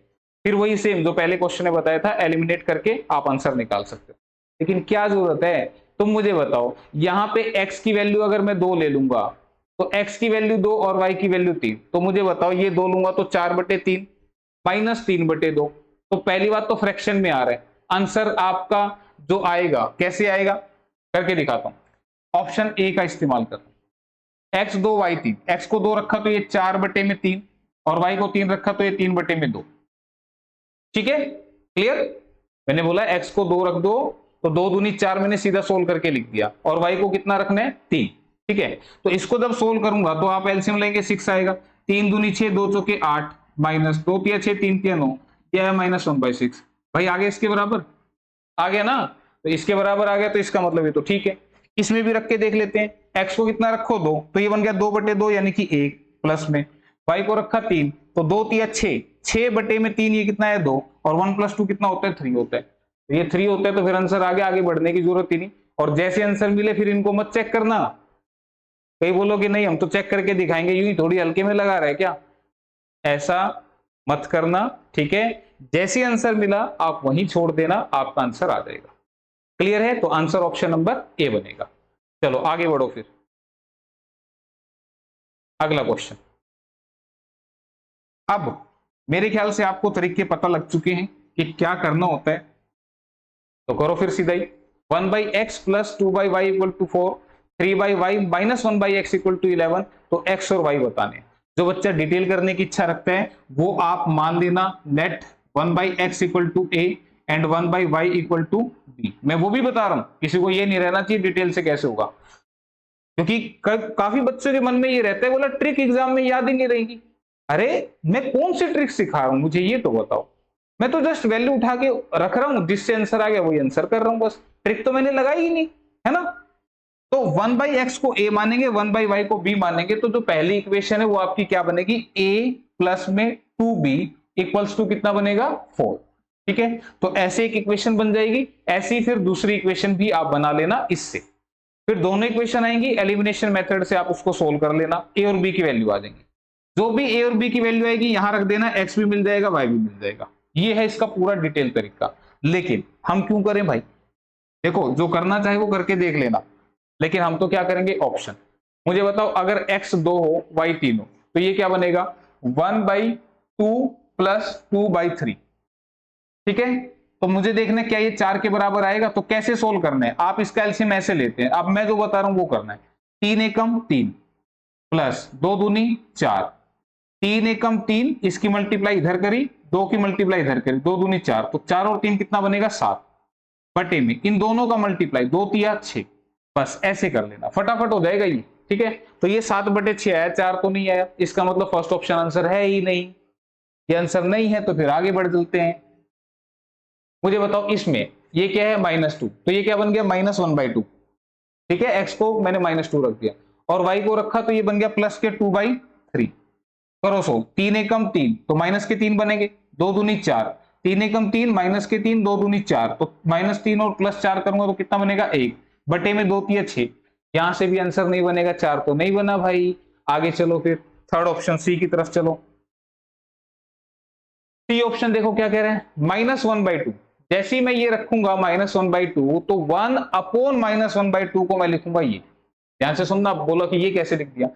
फिर वही सेम जो पहले क्वेश्चन ने बताया था, एलिमिनेट करके आप आंसर निकाल सकते हो। लेकिन क्या जरूरत है, तुम मुझे बताओ, यहाँ पे x की वैल्यू अगर मैं 2 ले लूंगा तो x की वैल्यू 2 और y की वैल्यू 3, तो मुझे बताओ ये 2 लूंगा तो 4/3 माइनस 3/2। तो पहली बात तो फ्रैक्शन में आ रहा है, आंसर आपका जो आएगा कैसे आएगा करके दिखाता हूं। ऑप्शन ए का इस्तेमाल करता हूं, x 2 y 3, x को 2 रखा तो ये 4/3 और y को 3 रखा तो ये 3/2। ठीक है, क्लियर। मैंने बोला x को 2 रख दो तो 2 दूनी 4 मैंने सीधा सोल्व करके लिख दिया, और y को कितना रखना है 3। ठीक है, तो इसको जब सोल्व करूंगा तो आप एलसीएम लेंगे 6 आएगा, 3 दूनी 6, 2 चौके 8, माइनस 2 तिया 6, 3 तिया 9, यह है -1/6। भाई आगे इसके बराबर आ गया ना, तो इसके बराबर आ गया तो इसका मतलब ये तो ठीक है। इसमें भी रख के देख लेते हैं, x को कितना रखो 2, तो ये बन गया 2/2 यानी कि 1 प्लस में, y को रखा 3 तो 2 तिया 6, 6/3 ये कितना है 2, और 1 + 2 कितना होता है 3 होता है। तो ये 3 होता है तो फिर आंसर आगे बढ़ने की जरूरत ही नहीं। और जैसे आंसर मिले फिर इनको मत चेक करना, कहीं बोलो कि नहीं हम तो चेक करके दिखाएंगे, यूं ही थोड़ी हल्के में लगा रहे क्या, ऐसा मत करना। ठीक है, जैसे आंसर मिला आप वहीं छोड़ देना, आपका आंसर आ जाएगा। क्लियर है, तो आंसर ऑप्शन नंबर ए बनेगा। चलो आगे बढ़ो, फिर अगला क्वेश्चन। अब मेरे ख्याल से आपको तरीके पता लग चुके हैं कि क्या करना होता है, तो करो फिर सीधा ही। 1/x + 2/y = 4, 3/y - 1/x = 11। तो x और y बताने। जो बच्चा डिटेल करने की इच्छा रखता है वो आप मान लेना late 1/x = a and 1/y = b। मैं वो भी बता रहा हूं, किसी को ये नहीं रहना चाहिए डिटेल से कैसे होगा, क्योंकि काफी बच्चों के मन में ये रहता है, बोला ट्रिक एग्जाम में याद ही नहीं रहेगी। अरे मैं कौन सी ट्रिक सिखा रहा हूं, मुझे ये तो बताओ। मैं तो जस्ट वैल्यू उठा के रख रहा हूं, जिससे आंसर आ गया वही आंसर कर रहा हूं, बस ट्रिक तो मैंने लगाई ही नहीं, है ना। तो 1/x को a मानेंगे, 1/y को b मानेंगे, तो जो पहली इक्वेशन है वो आपकी क्या बनेगी, a प्लस में 2b इक्वल्स टू कितना बनेगा 4। ठीक है, तो ऐसे एक इक्वेशन बन जाएगी। ऐसी फिर दूसरी इक्वेशन भी आप बना लेना इससे, फिर दोनों इक्वेशन आएंगी, एलिमिनेशन मेथड से आप उसको सोल्व कर लेना, a और b की वैल्यू आ जाएंगी। जो भी a और b की वैल्यू आएगी यहां रख देना, x भी मिल जाएगा y भी मिल जाएगा। ये है इसका पूरा डिटेल तरीका। लेकिन हम क्यों करें भाई, देखो जो करना चाहे वो करके देख लेना, लेकिन हम तो क्या करेंगे ऑप्शन। मुझे बताओ अगर x 2 हो y 3 हो तो ये क्या बनेगा 1/2 + 2/3। ठीक है, तो मुझे देखना क्या ये 4 के बराबर आएगा, तो कैसे सोल्व करना है, आप इसका एलसीएम ऐसे लेते हैं। अब मैं जो बता रहा हूं वो करना है, 3 एकम 3 प्लस 2 दूनी 4, 3 एकम 3, इसकी मल्टीप्लाई इधर करी, 2 की मल्टीप्लाई इधर करी, 2 दूनी 4, तो 4 और 3 कितना बनेगा 7 बटे में इन दोनों का मल्टीप्लाई 2 तिया 6। बस ऐसे कर लेना, फटाफट हो जाएगा ये। ठीक है, तो ये 7/6 आया, 4 तो नहीं आया, इसका मतलब फर्स्ट ऑप्शन आंसर है ही नहीं। ये आंसर नहीं है तो फिर आगे बढ़ चलते हैं। मुझे बताओ इसमें ये क्या है -2, तो ये क्या बन गया -1/2। ठीक है, x को मैंने -2 रख दिया और y को रखा तो ये बन गया प्लस के 2/3। करो सो, 3 एकम 3 तो माइनस के 3 बनेंगे, 2 दूनी 4, 3 एकम 3 माइनस के 3, 2 दूनी 4, तो -3 और +4 करूंगा तो कितना बनेगा 1 बटे में 2 तिया 6। यहां से भी आंसर नहीं बनेगा, 4 तो नहीं बना भाई। आगे चलो फिर थर्ड ऑप्शन सी की तरफ चलो। सी ऑप्शन देखो क्या कह रहे हैं, -1/2। जैसे ही मैं ये रखूंगा -1/2 तो 1/-1/2 को मैं लिखूंगा ये। ध्यान से सुनना, बोला कि ये कैसे लिख दिया,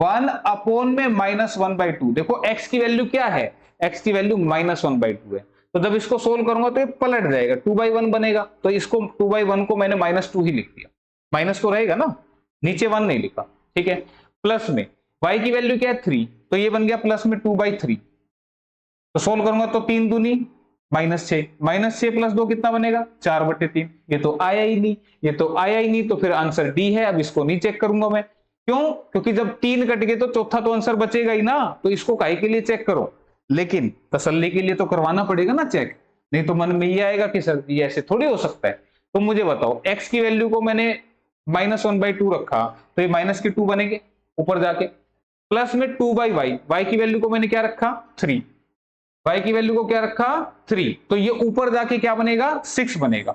1 में -1/2। देखो x की वैल्यू क्या है, x की वैल्यू -1/2 है, तो जब इसको सोल्व करूंगा तो ये पलट जाएगा, 2/1 बनेगा। तो इसको 2/1 को मैंने -2 ही लिख दिया, माइनस तो रहेगा ना, नीचे 1 नहीं लिखा। ठीक है, प्लस में y की वैल्यू क्या है 3, तो ये बन गया प्लस में 2/3। तो सोल्व करूंगा तो 3 दूनी -6, -6 + 2 कितना बनेगा 4/3। ये तो आया ही नहीं, ये तो आया ही नहीं, तो फिर आंसर डी है। अब इसको नहीं चेक करूंगा मैं, क्यों, क्योंकि जब 3 कट गए तो चौथा तो आंसर बचेगा ही ना, तो इसको काहे के लिए चेक करो। लेकिन तसल्ली के लिए तो करवाना पड़ेगा ना चेक, नहीं तो मन में ये आएगा कि सर ये ऐसे थोड़ी हो सकता है। तो मुझे बताओ x की वैल्यू को मैंने -1/2 रखा तो ये -2 बनेंगे ऊपर जाके, प्लस में 2/y, y की वैल्यू को मैंने क्या रखा 3, y की वैल्यू को क्या रखा 3, तो ये ऊपर जाके क्या बनेगा 6 बनेगा।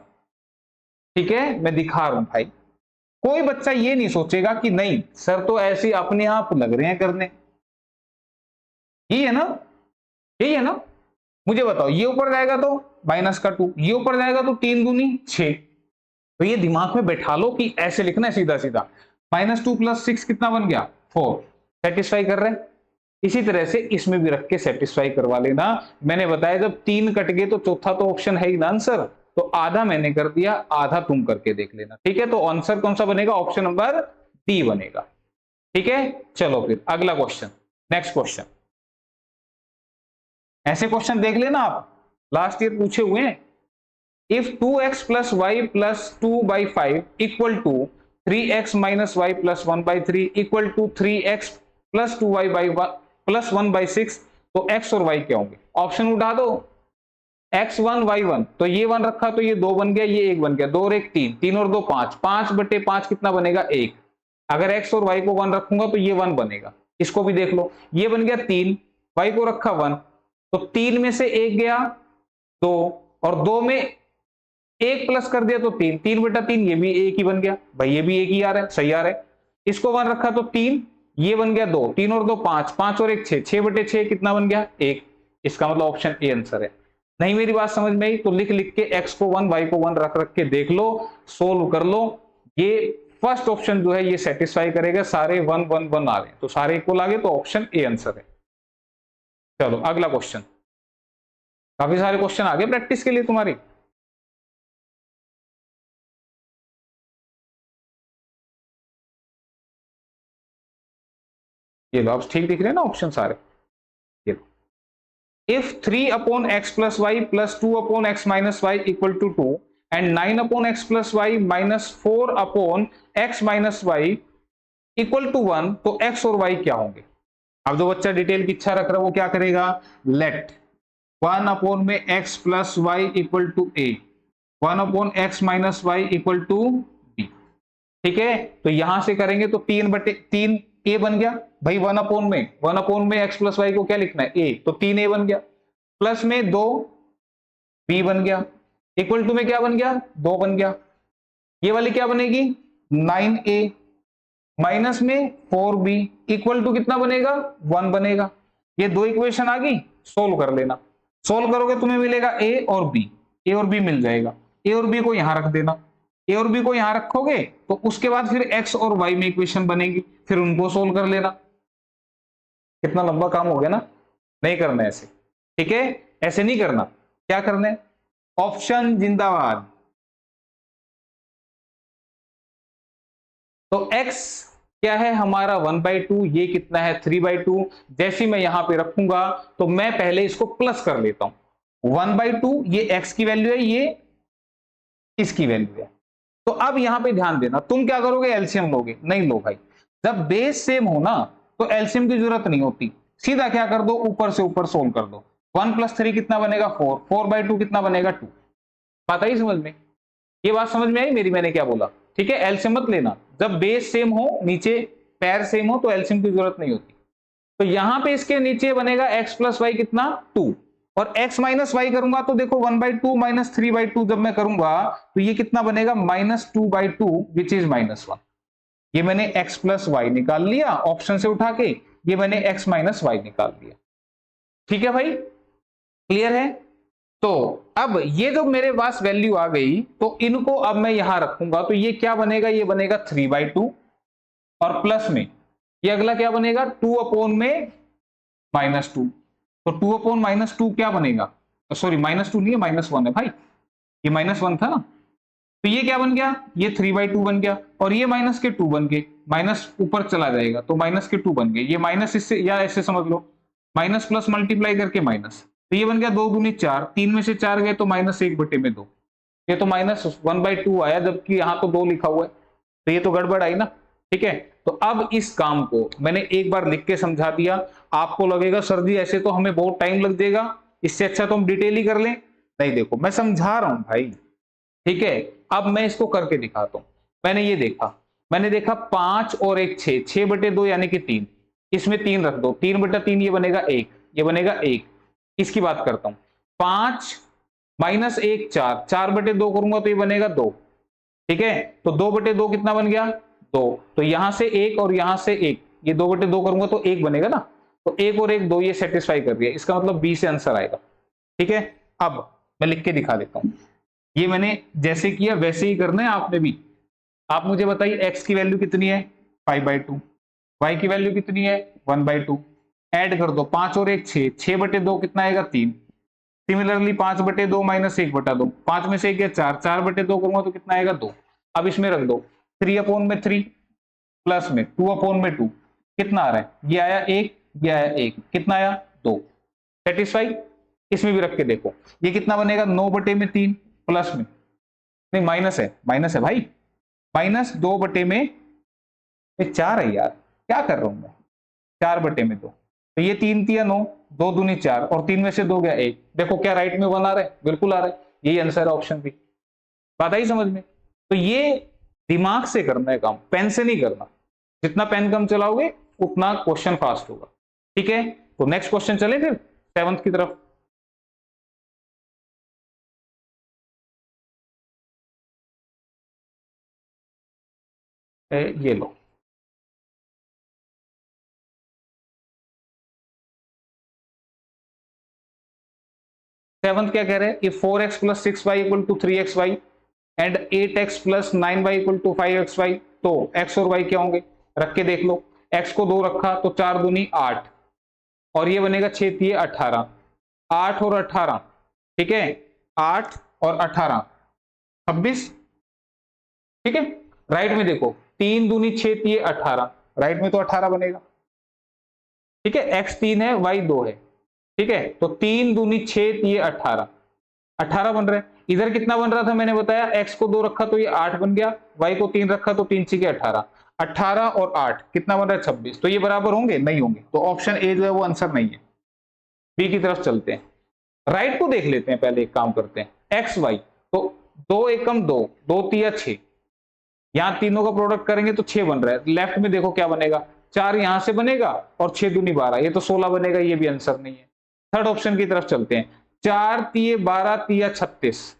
ठीक है, मैं दिखा रहा हूं भाई। कोई बच्चा ये नहीं सोचेगा कि नहीं सर तो ऐसे अपने आप लग रहे हैं करने। यही है ना, यही है ना। मुझे बताओ, ये ऊपर जाएगा तो -2, ये ऊपर जाएगा तो 3 दूनी 6। तो ये दिमाग में बैठा लो कि ऐसे लिखना है सीधा सीधा। -2 + 6 कितना बन गया 4। सेटिस्फाई कर रहे हैं। इसी तरह से इसमें भी रख के सेटिस्फाई करवा लेना। मैंने बताया जब 3 कट गए तो चौथा तो ऑप्शन है ही ना आंसर। तो आधा मैंने कर दिया, आधा तुम करके देख लेना। ठीक है, तो आंसर कौन सा बनेगा? ऑप्शन नंबर डी बनेगा। ठीक है, चलो फिर अगला क्वेश्चन, नेक्स्ट क्वेश्चन। ऐसे क्वेश्चन देख लेना आप, लास्ट ईयर पूछे हुए हैं। If 2x + y + 2/5 equal to 3x - y + 1/3 equal to 3x + 2y + 1/6, तो x और y क्या होंगे? ऑप्शन उठा दो। x1 y1, तो ये 1 रखा तो ये 2 बन गया, ये 1 बन गया, 2 और 1 3, 3 और 2 5, 5/5 कितना बनेगा? 1। अगर x और y को 1 रखूंगा तो ये 1 बनेगा। इसको भी देख लो, ये बन गया 3, y को रखा 1, तो 3 में से 1 गया 2, और 2 में 1 प्लस कर दिया तो 3, 3/3, ये भी 1 ही बन गया भाई, ये भी 1 ही आ रहा है, सही आ रहा है। इसको 1 रखा तो 3, ये बन गया 2, 3 और 2 5, 5 और 1 6, 6/6 कितना बन गया? 1। इसका मतलब ऑप्शन ए आंसर है। नहीं मेरी बात समझ में आई तो लिख लिख के x को 1 y को 1 रख रख के देख लो, सोल्व कर लो। ये फर्स्ट ऑप्शन जो है ये सेटिस्फाई करेगा, सारे 1 1 1 आ रहे हैं तो सारे इक्वल आ गए, तो ऑप्शन ए आंसर है। चलो अगला क्वेश्चन। काफी सारे क्वेश्चन आ गए प्रैक्टिस के लिए तुम्हारी। ये लो, अब ठीक दिख रहे हैं ना ऑप्शन सारे। ये लो, if 3/x + y + 2/x - y equal to 2 and 9/x + y - 4/x - y equal to 1, तो x और y क्या होंगे? अब जो बच्चा डिटेल की इच्छा रख रहा है वो क्या करेगा? Let 1/x + y equal to a, 1/x - y equal to b। ठीक है, तो यहां से करेंगे तो 3/3 a बन गया भाई। 1/में x + y को क्या लिखना है? a, तो 3a बन गया। प्लस में 2 b बन गया, इक्वल टू में क्या बन गया? 2 बन गया। ये वाली क्या बनेगी? 9a, माइनस में 4b इक्वल टू कितना बनेगा? 1 बनेगा। ये दो इक्वेशन आ गई, सोल्व कर लेना। सोल्व करोगे तुम्हें मिलेगा a और b, a और b मिल जाएगा। a और b को यहां रख देना, a और b को यहां रखोगे तो उसके बाद फिर x और y में इक्वेशन बनेगी, फिर उनको सोल्व कर लेना। कितना लंबा काम हो गया ना। नहीं करना ऐसे, ठीक है, ऐसे नहीं करना। क्या करना है? ऑप्शन जिंदाबाद। तो x क्या है हमारा? 1/2, ये कितना है? 3/2। जैसे मैं यहां पे रखूंगा तो मैं पहले इसको प्लस कर लेता हूं। 1/2 ये x की वैल्यू है, ये इसकी वैल्यू है। तो अब यहां पे ध्यान देना, तुम क्या करोगे? एलसीएम लोगे? नहीं लो भाई, जब बेस सेम हो ना तो एलसीएम की जरूरत नहीं होती। सीधा क्या कर दो? ऊपर से ऊपर सोल्व कर दो। 1 + 3 कितना बनेगा? 4, 4/2 कितना बनेगा? 2। बात आई समझ में? ये बात समझ में आई मेरी, मैंने क्या बोला? ठीक है, एलसीएम मत लेना। जब बेस सेम हो, नीचे पैर सेम हो तो एलसीएम की जरूरत नहीं होती। तो यहां पे इसके नीचे बनेगा x + y कितना? 2, और x - y करूंगा तो देखो 1/2 - 3/2 जब मैं करूंगा तो ये कितना बनेगा? -2/2 विच इज -1। ये मैंने x + y निकाल लिया ऑप्शन से उठा के, ये मैंने x - y निकाल लिया। ठीक है भाई, क्लियर है? तो अब ये जो मेरे पास वैल्यू आ गई तो इनको अब मैं यहां रखूंगा तो ये क्या बनेगा? ये बनेगा 3/2, और प्लस में ये अगला क्या बनेगा? 2/में -2। तो 2/-2 क्या बनेगा? सॉरी -2 नहीं है, -1 है भाई, ये -1 था ना। तो ये क्या बन गया? ये 3/2 बन गया, और ये माइनस के 2 बन गए, माइनस ऊपर चला जाएगा तो माइनस के 2 बन गए। ये माइनस इससे, या ऐसे समझ लो, माइनस प्लस मल्टीप्लाई करके माइनस, तो ये बन गया 2 दूनी 4, 3 में से 4 गए तो -1/2। ये तो -1/2 आया, जबकि यहाँ तो 2 लिखा हुआ है, तो ये तो गड़बड़ आई ना। ठीक है, तो अब इस काम को मैंने एक बार लिख के समझा दिया। आपको लगेगा सर जी ऐसे तो हमें बहुत टाइम लग जाएगा, इससे अच्छा तो हम डिटेल ही कर लें। नहीं, देखो मैं समझा रहा हूं भाई, ठीक है। अब मैं इसको करके दिखाता हूं। मैंने ये देखा, मैंने देखा 5 और 1 6, 6/2 यानी कि 3, इसमें 3 रख दो, 3/3 ये बनेगा 1, ये बनेगा 1। इसकी बात करता हूं, 5 - 1 4, 4/2 करूंगा तो ये बनेगा 2, ठीक है, तो 2/2 कितना बन गया? 2। तो यहां से 1 और यहां से 1, ये 2/2 करूंगा तो 1 बनेगा ना, तो 1 और 1 2, ये सेटिस्फाई कर रही है, इसका मतलब बी से आंसर आएगा। ठीक है, अब मैं लिख के दिखा देता हूं, ये मैंने जैसे किया वैसे ही करना है आपने भी। आप मुझे बताइए x की वैल्यू कितनी है? 5/2। y की वैल्यू कितनी है? 1/2। ऐड कर दो, 5 और 1 6, 6/2 कितना आएगा? 3। सिमिलरली 5/2 माइनस 1/2, 5 में से 1 गया 4, 4/2 करूंगा तो कितना आएगा? 2। अब इसमें रख दो 3/3 प्लस में 2/2, कितना आ रहा है? ये आया 1, ये आया 1, कितना आया? 2। सेटिस्फाई? इसमें भी रख के देखो, ये कितना बनेगा? 9/3 प्लस में, नहीं माइनस है भाई, -2 4 है यार, क्या कर रहा हूं मैं? 4/2, तो ये 3 3 9, 2 दूनी 4 और 3 में से 2 गया 1। देखो क्या राइट में 1 आ रहा है? बिल्कुल आ रहा है, यही आंसर है ऑप्शन बी। बात आई समझ में? तो ये दिमाग से करना है काम, पेन से नहीं करना। जितना पेन कम चलाओगे उतना क्वेश्चन फास्ट होगा। ठीक है, तो नेक्स्ट क्वेश्चन चले फिर 7th की तरफ। ये लो, सेवंथ क्या कह रहे हैं? If 4x + 6y = 3xy and 8x + 9y = 5xy, तो x और y क्या होंगे? रख के देख लो, x को 2 रखा तो 4 दूनी 8 और ये बनेगा 6 3 18, 8 और 18, ठीक है, 8 और 18 26। ठीक है, राइट में देखो, 3 दूनी 6 3 18, राइट में तो 18 बनेगा। ठीक है, x 3 है y 2 है, ठीक है, तो 3 दूनी 6 3 18, 18 बन रहा है। इधर कितना बन रहा था मैंने बताया? x को 2 रखा तो ये 8 बन गया, y को 3 रखा तो 3 6 18, 18 और 8 कितना बन रहा है? 26। तो ये बराबर होंगे? नहीं होंगे, तो ऑप्शन ए जो है वो आंसर नहीं है। बी की तरफ चलते हैं, राइट को देख लेते हैं पहले, एक काम करते हैं, एक्स वाई, तो 2 एकम 2, 2 तिया 6, यहां तीनों का प्रोडक्ट करेंगे तो 6 बन रहा है। लेफ्ट में देखो क्या बनेगा? 4 यहां से बनेगा और 6 दूनी 12, ये तो 16 बनेगा, ये भी आंसर नहीं है। थर्ड ऑप्शन की तरफ चलते हैं, 4 तिये 12 तिया 36,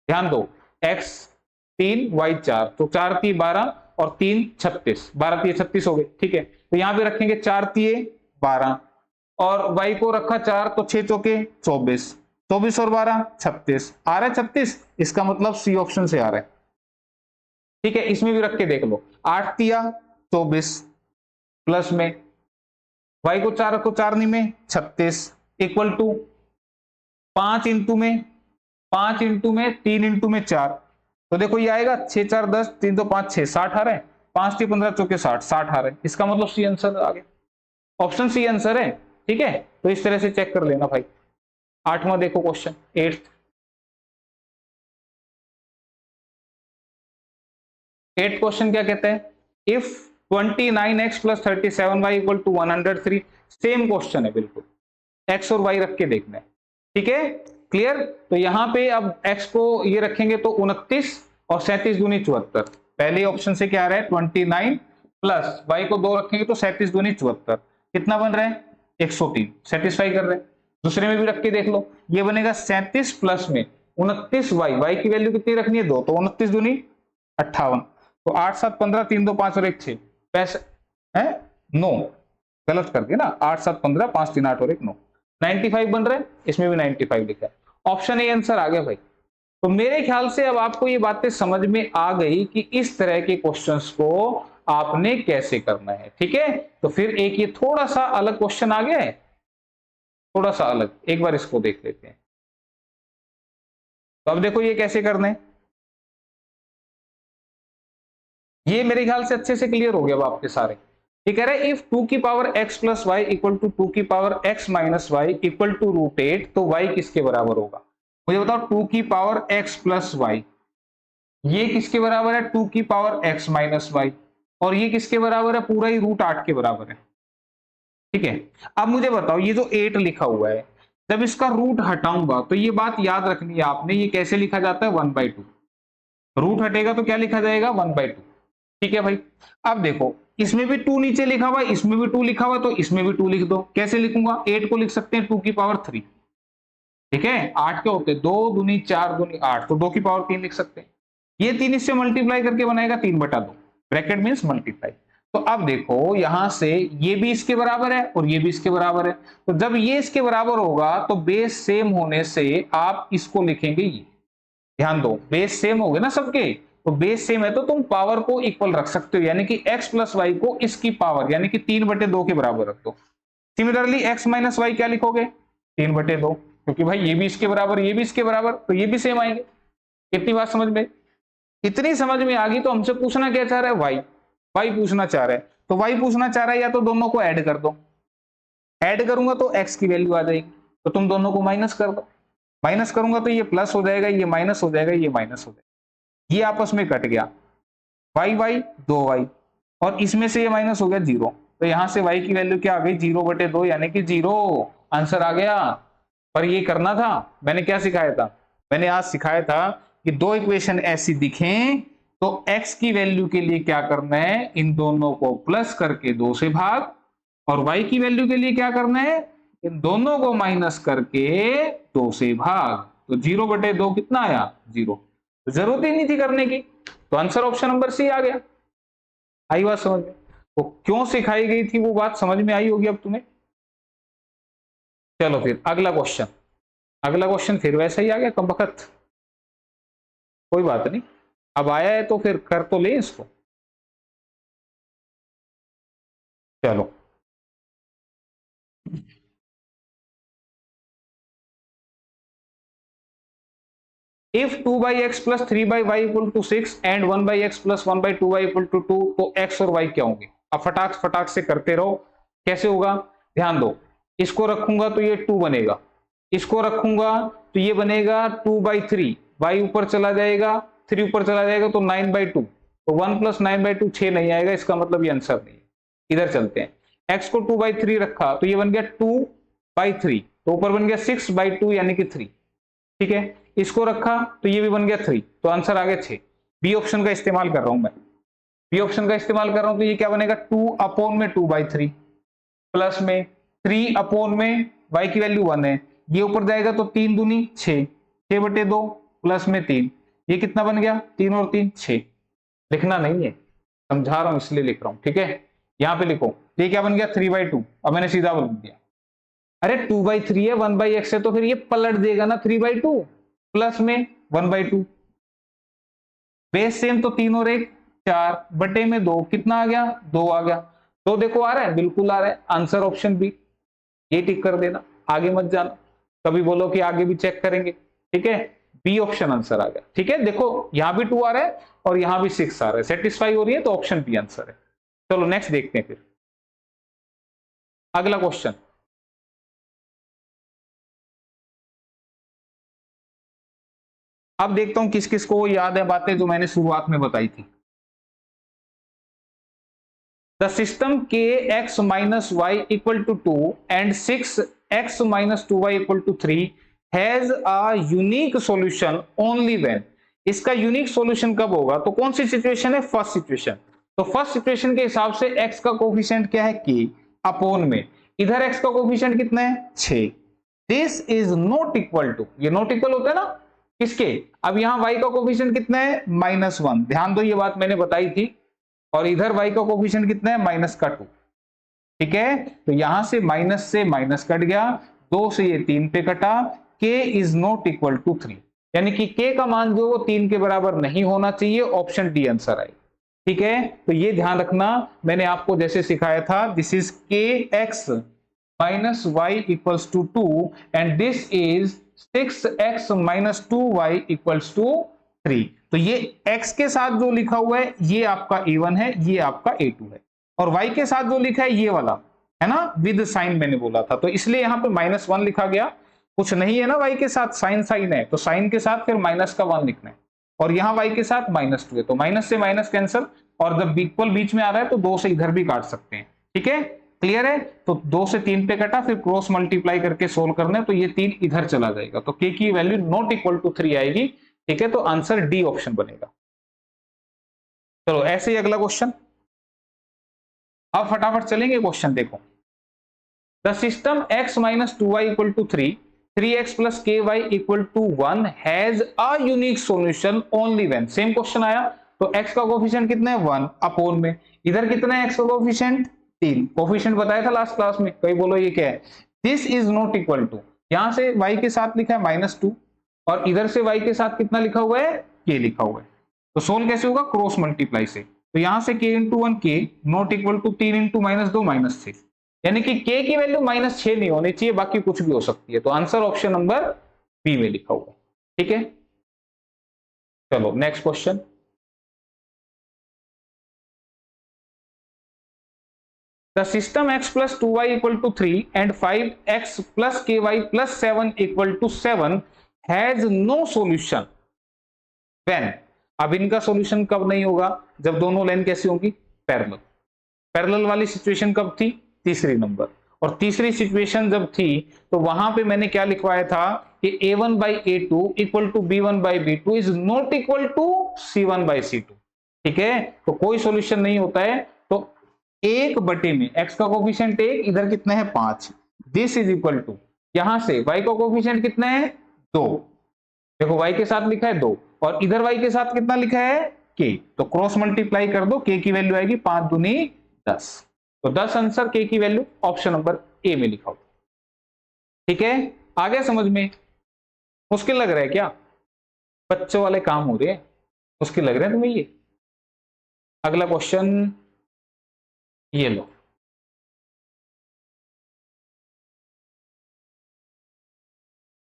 ध्यान दो, x 3 y 4, तो 4 तिये 12 और 3 36, 12 तिये 36 हो गए। ठीक है, तो यहां पे रखेंगे 4 तिये 12 और y को रखा 4, तो 6 चौके 24, 24 और 12 36 आ रहा है 36, इसका मतलब सी ऑप्शन से आ रहा है। ठीक है, इसमें भी रख के देख लो, 8 तिया 24 प्लस में y को 4 रखो, 4 नी में 36 इक्वल टू 5 इंटू में 5 इंटू में 3 इंटू में 4, तो देखो ये आएगा 6 4 10, 3 2 5 6, 60 आ रहा है, 5 3 15 चौके 60, 60 आ रहा है, इसका मतलब सी आंसर आ गया, ऑप्शन सी आंसर है। ठीक है, तो इस तरह से चेक कर लेना भाई। 8वां देखो क्वेश्चन, 8th क्वेश्चन क्या कहते हैं? If 29x + 37y = 103, same question है बिल्कुल, x और y रख के देखना है। ठीक है, क्लियर? तो यहां पे अब x को ये रखेंगे तो 29 और 37 दूनी 74, पहले ऑप्शन से क्या आ रहा है? 29 प्लस y को 2 रखेंगे तो 37 दूनी 74, कितना बन रहा है? 103, सेटिस्फाई कर रहे हैं। दूसरे में भी रख के देख लो, ये बनेगा 37 प्लस में 29y, y की वैल्यू कितनी रखनी है? 2, तो 29 दूनी 58, तो 8 7 15, 3 2 5 और 1 6, पैसे है 9, गलत कर दिया ना, 8 7 15, 5 3 8 और 1 9, 95 बन रहा है, इसमें भी 95 लिखा है, ऑप्शन ए आंसर आ गया भाई। तो मेरे ख्याल से अब आपको ये बातें समझ में आ गई कि इस तरह के क्वेश्चंस को आपने कैसे करना है। ठीक है, तो फिर एक ये थोड़ा सा अलग क्वेश्चन आ गया है, थोड़ा सा अलग, एक बार इसको देख लेते हैं। तो अब देखो ये कैसे करना है, ये मेरे ख्याल से अच्छे से क्लियर हो गया अब आपके सारे। ये कह रहे हैं इफ 2 की पावर x + y = 2 की पावर x - y = √8, तो y किसके बराबर होगा? मुझे बताओ, 2 की पावर x + y, ये किसके बराबर है? 2 की पावर x - y, और ये किसके बराबर है? पूरा ही √8 के बराबर है। ठीक है, अब मुझे बताओ, ये जो 8 लिखा हुआ है, जब इसका रूट हटाऊंगा तो ये बात याद रखनी है आपने, ये कैसे लिखा जाता है? 1/2, रूट हटेगा तो क्या लिखा जाएगा? 1/2। ठीक है भाई, अब देखो, इसमें भी 2 नीचे लिखा हुआ है, इसमें भी 2 लिखा हुआ है, तो इसमें भी 2 लिख दो। कैसे लिखूंगा? 8 को लिख सकते हैं 2 की पावर 3, ठीक है, 8 के होते 2 दूनी 4 दूनी 8, तो 2 की पावर 3 लिख सकते हैं। ये 3 इससे मल्टीप्लाई करके बनाएगा 3/2, ब्रैकेट मींस मल्टीप्लाई। तो अब देखो यहां से ये भी इसके बराबर है और ये भी इसके बराबर है, तो जब ये इसके बराबर होगा तो बेस सेम होने से आप इसको लिखेंगे ये। ध्यान दो, बेस सेम हो गए ना सबके, तो बेस सेम है तो तुम पावर को इक्वल रख सकते हो, यानी कि x प्लस वाई को इसकी पावर यानी कि 3/2 के बराबर रख दो। सिमिलरली x माइनस वाई क्या लिखोगे, 3/2, क्योंकि भाई ये भी इसके बराबर ये भी इसके बराबर, तो ये भी सेम आएंगे। कितनी बात समझ में, इतनी समझ में आ गई। तो हमसे पूछना क्या चाह रहा है, वाई पूछना चाह रहा है, तो वाई पूछना चाह रहा है या तो दोनों को ऐड कर दो, ऐड करूंगा तो x की वैल्यू आ जाएगी, तो तुम दोनों को माइनस कर दो, माइनस करूंगा तो ये प्लस हो जाएगा, ये माइनस हो जाएगा, ये माइनस हो जाएगा, ये आपस में कट गया, वाई 2y, और इसमें से ये माइनस हो गया 0, तो यहां से y की वैल्यू क्या आ गई, 0/2 यानी कि 0, आंसर आ गया। पर ये करना था, मैंने क्या सिखाया था, मैंने आज सिखाया था कि दो इक्वेशन ऐसी दिखें तो x की वैल्यू के लिए क्या करना है, इन दोनों को प्लस करके 2 से भाग, और y की वैल्यू के लिए क्या करना है, इन दोनों को माइनस करके 2 से भाग, तो 0/2 कितना आया, 0, जरूरत ही नहीं थी करने की, तो आंसर ऑप्शन नंबर सी आ गया। आई बात समझ में, वो क्यों सिखाई गई थी वो बात समझ में आई होगी अब तुम्हें। चलो फिर अगला क्वेश्चन, अगला क्वेश्चन फिर वैसा ही आ गया कम वक्त, कोई बात नहीं, अब आया है तो फिर कर तो ले इसको। चलो if 2/x plus 3/y equal to 6 and 1/x plus 1/2y equal to 2, तो x और y क्या होंगे। अब फटाक फटाक से करते रहो, कैसे होगा, ध्यान दो, इसको रखूंगा तो ये 2 बनेगा, इसको रखूंगा तो ये बनेगा 2/3, y ऊपर चला जाएगा 3 ऊपर चला जाएगा तो 9/2, तो 1 + 9/2 6 नहीं आएगा, इसका मतलब ये आंसर नहीं है। इधर चलते हैं, x को 2/3 रखा तो ये बन गया 2/3, तो ऊपर बन गया 6/2 यानी कि 3, ठीक है, इसको रखा तो ये भी बन गया 3, तो आंसर आ गया 6। बी ऑप्शन का इस्तेमाल कर रहा हूं मैं, बी ऑप्शन का इस्तेमाल कर रहा हूं, तो ये क्या बनेगा 2/2/3 प्लस में 3 में y की वैल्यू 1 है, ये ऊपर जाएगा तो 3 दूनी 6, 6/2 प्लस में 3, ये कितना बन गया, 3 और 3 6, लिखना नहीं है, समझा रहा हूं इसलिए लिख रहा हूं, ठीक है, यहां पे लिखो, ये क्या बन गया 3/2, अब मैंने सीधा बोल दिया, अरे 2/3 है 1/x है तो फिर ये पलट देगा ना 3/2 प्लस में 1/2, बेस सेम तो 3 और 1 4 बटे में 2 कितना आ गया, 2 आ गया, तो देखो आ रहा है, बिल्कुल आ रहा है, आंसर ऑप्शन बी, ये टिक कर देना, आगे मत जाना, कभी बोलो कि आगे भी चेक करेंगे, ठीक है, बी ऑप्शन आंसर आ गया, ठीक है, देखो यहां भी 2 आ रहा है और यहां भी 6 आ रहा है, सेटिस्फाई हो रही है, तो ऑप्शन बी आंसर है। चलो नेक्स्ट देखते हैं फिर अगला क्वेश्चन, अब देखता हूं किस किस को याद है बातें जो मैंने शुरुआत में बताई थी। द सिस्टम के x minus y equal to 2 and 6x minus 2y equal to 3 has a unique solution only when, इसका यूनिक सॉल्यूशन कब होगा, तो कौन सी सिचुएशन है, फर्स्ट सिचुएशन, तो फर्स्ट सिचुएशन के हिसाब से x का कोफिशिएंट क्या है, k अपॉन में, इधर x का कोफिशिएंट कितना है 6, this is not equal to, ये नॉट इक्वल होता है ना किसके, अब यहां y का कोफिशिएंट कितना है -1, ध्यान दो ये बात मैंने बताई थी, और इधर y का कोफिशिएंट कितना है -2, ठीक है, तो यहां से माइनस से माइनस कट गया, 2 से ये 3 पे कटा, k is not equal to 3, यानी कि k का मान जो वो 3 के बराबर नहीं होना चाहिए, ऑप्शन डी आंसर आए, ठीक है, तो ये ध्यान रखना, मैंने आपको जैसे सिखाया था, this is kx minus y equals to 2 and this is 6x minus 2y equals to 3, तो ये x के साथ जो लिखा हुआ है ये आपका a1 है, ये आपका a2 है, और y के साथ जो लिखा है ये वाला है ना, विद साइन मैंने बोला था, तो इसलिए यहाँ पे -1 लिखा गया, कुछ नहीं है ना y के साथ, साइन साइन है, तो साइन के साथ फिर माइनस का 1 लिखना है, और यहाँ y के साथ -2 है, तो माइनस से माइनस कैंसिल, और जब इक्वल बीच में आ रहा है तो 2 से इधर भी काट सकते हैं, ठीक है, क्लियर है, तो 2 से 3 पे कटा, फिर क्रॉस मल्टीप्लाई करके सोल्व करना है, तो ये 3 इधर चला जाएगा, तो k की वैल्यू नॉट इक्वल टू 3 आएगी, ठीक है, तो आंसर डी ऑप्शन बनेगा। चलो ऐसे ही अगला क्वेश्चन, अब फटाफट चलेंगे क्वेश्चन देखो, the system x minus 2y equal to 3 3x plus ky equal to 1 has a unique solution only when, same question आया तो x का कोफिशिएंट कितना है 1 अपॉन में, इधर कितना है x का कोफिशिएंट 3, कोफिशिएंट बताया था लास्ट क्लास में, कहीं बोलो ये क्या है, this is not equal to, यहां से y के साथ लिखा है -2 और इधर से y के साथ कितना लिखा हुआ है k लिखा हुआ है, तो सोल्व कैसे होगा क्रॉस मल्टीप्लाई से, तो यहां से k into 1 k not equal to 3 into -2 -6, यानी कि k की वैल्यू -6 नहीं होनी चाहिए, बाकी कुछ भी हो सकती है, तो आंसर ऑप्शन नंबर बी में लिखा हुआ है, ठीक है। चलो next question, the system x plus 2y equal to 3 and 5x plus ky plus 7 equal to 7 has no solution when, अब इनका सॉल्यूशन कब नहीं होगा, जब दोनों लाइन कैसी होंगी पैरेलल, पैरेलल वाली सिचुएशन कब थी तीसरी नंबर, और तीसरी सिचुएशन जब थी तो वहां पे मैंने क्या लिखवाया था कि a1 by a2 equal to b1 by b2 is not equal to c1 by c2, ठीक है, तो कोई सॉल्यूशन नहीं होता है, तो 1 बटे में x का कोफिशिएंट 1, इधर कितना है 5, दिस इज इक्वल टू, यहां से y का कोफिशिएंट कितना है 2, देखो y के साथ लिखा है 2 और इधर y के साथ कितना लिखा है k, तो क्रॉस मल्टीप्लाई कर दो, k की वैल्यू आएगी 5 दूनी 10, तो 10 आंसर k की वैल्यू ऑप्शन नंबर ए में लिखा हो, ठीक है। आ गया समझ में, मुश्किल लग रहा है क्या, बच्चों वाले काम हो रहे हैं, मुश्किल लग रहे हैं तुम्हें ये। अगला क्वेश्चन ये लो,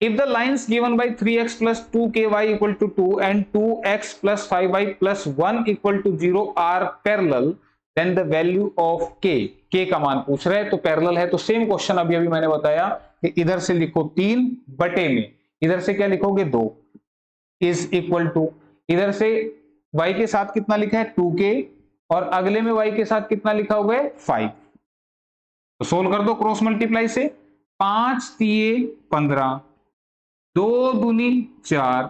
if the lines given by 3x plus 2ky equal to 2 and 2x plus 5y plus 1 equal to 0 are parallel, then the value of k का मान पूछ रहे हैं, तो पैरेलल है, तो सेम क्वेश्चन अभी मैंने बताया कि इधर से लिखो 3 बटे में, इधर से क्या लिखोगे 2 इज इक्वल टू, इधर से y के साथ कितना लिखा है 2k और अगले में y के साथ कितना लिखा हुआ है 5, तो सोल्व कर दो क्रॉस मल्टीप्लाई से, 5 3 15 2 दूनी 4,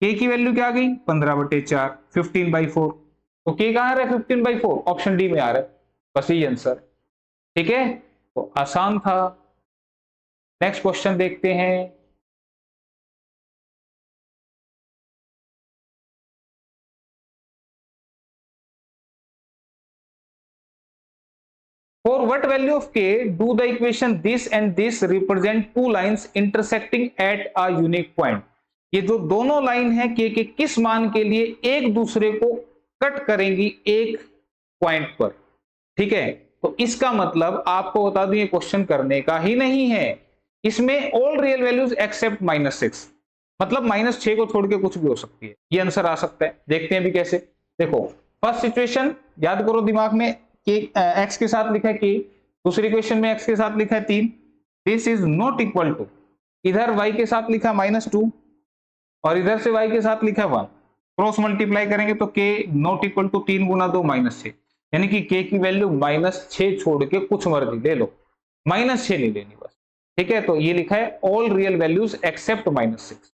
k की वैल्यू क्या आ गई 15/4 15/4, तो k कहां आ रहा है 15/4, ऑप्शन डी में आ रहा है, बस यही आंसर, ठीक है, तो आसान था। नेक्स्ट क्वेश्चन देखते हैं, for what value of k do the equation this and this represent two lines intersecting at a unique point, ये जो दोनों लाइन है k के किस मान के लिए एक दूसरे को कट करेंगी एक पॉइंट पर, ठीक है, तो इसका मतलब आपको बता दूं ये क्वेश्चन करने का ही नहीं है, इसमें ऑल रियल वैल्यूज एक्सेप्ट -6, मतलब -6 को छोड़ के कुछ भी हो सकती है, ये आंसर आ सकता है, देखते हैं भी कैसे। देखो फर्स्ट सिचुएशन याद करो दिमाग में, x के साथ लिखा है k, दूसरी क्वेश्चन में x के साथ लिखा है 3, this is not equal to, इधर y के साथ लिखा -2 और इधर से y के साथ लिखा 1, क्रॉस मल्टीप्लाई करेंगे तो k नॉट इक्वल टू 3 गुना 2 -6, यानी कि k की वैल्यू -6 छोड़ के कुछ मर्जी ले लो, -6 नहीं लेनी बस, ठीक है, तो ये लिखा है ऑल रियल वैल्यूज एक्सेप्ट -6,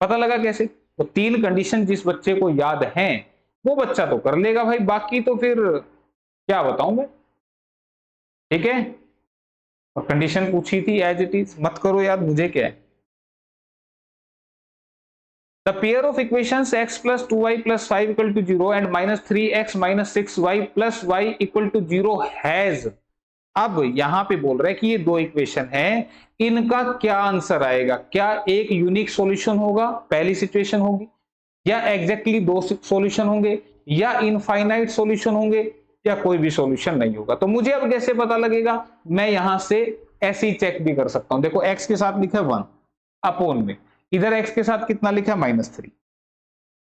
पता लगा कैसे, तो 3 कंडीशन जिस बच्चे को याद है वो बच्चा तो कर लेगा भाई, बाकी तो फिर क्या बताऊं मैं, ठीक है, और कंडीशन पूछी थी एज इट इज, मत करो याद, मुझे क्या है। The pair of equations x plus 2y plus 5 equal to 0 and -3x minus 6y plus y equal to 0 has, अब यहां पे बोल रहा है कि ये दो इक्वेशन है, इनका क्या आंसर आएगा, क्या एक यूनिक सॉल्यूशन होगा पहली सिचुएशन होगी, या एग्जैक्टली दो सॉल्यूशन होंगे, या इनफाइनाइट सॉल्यूशन होंगे, या कोई भी सॉल्यूशन नहीं होगा, तो मुझे अब कैसे पता लगेगा, मैं यहां से ऐसे ही चेक भी कर सकता हूं, देखो x के साथ लिखा है 1 अपॉन में, इधर x के साथ कितना लिखा है -3,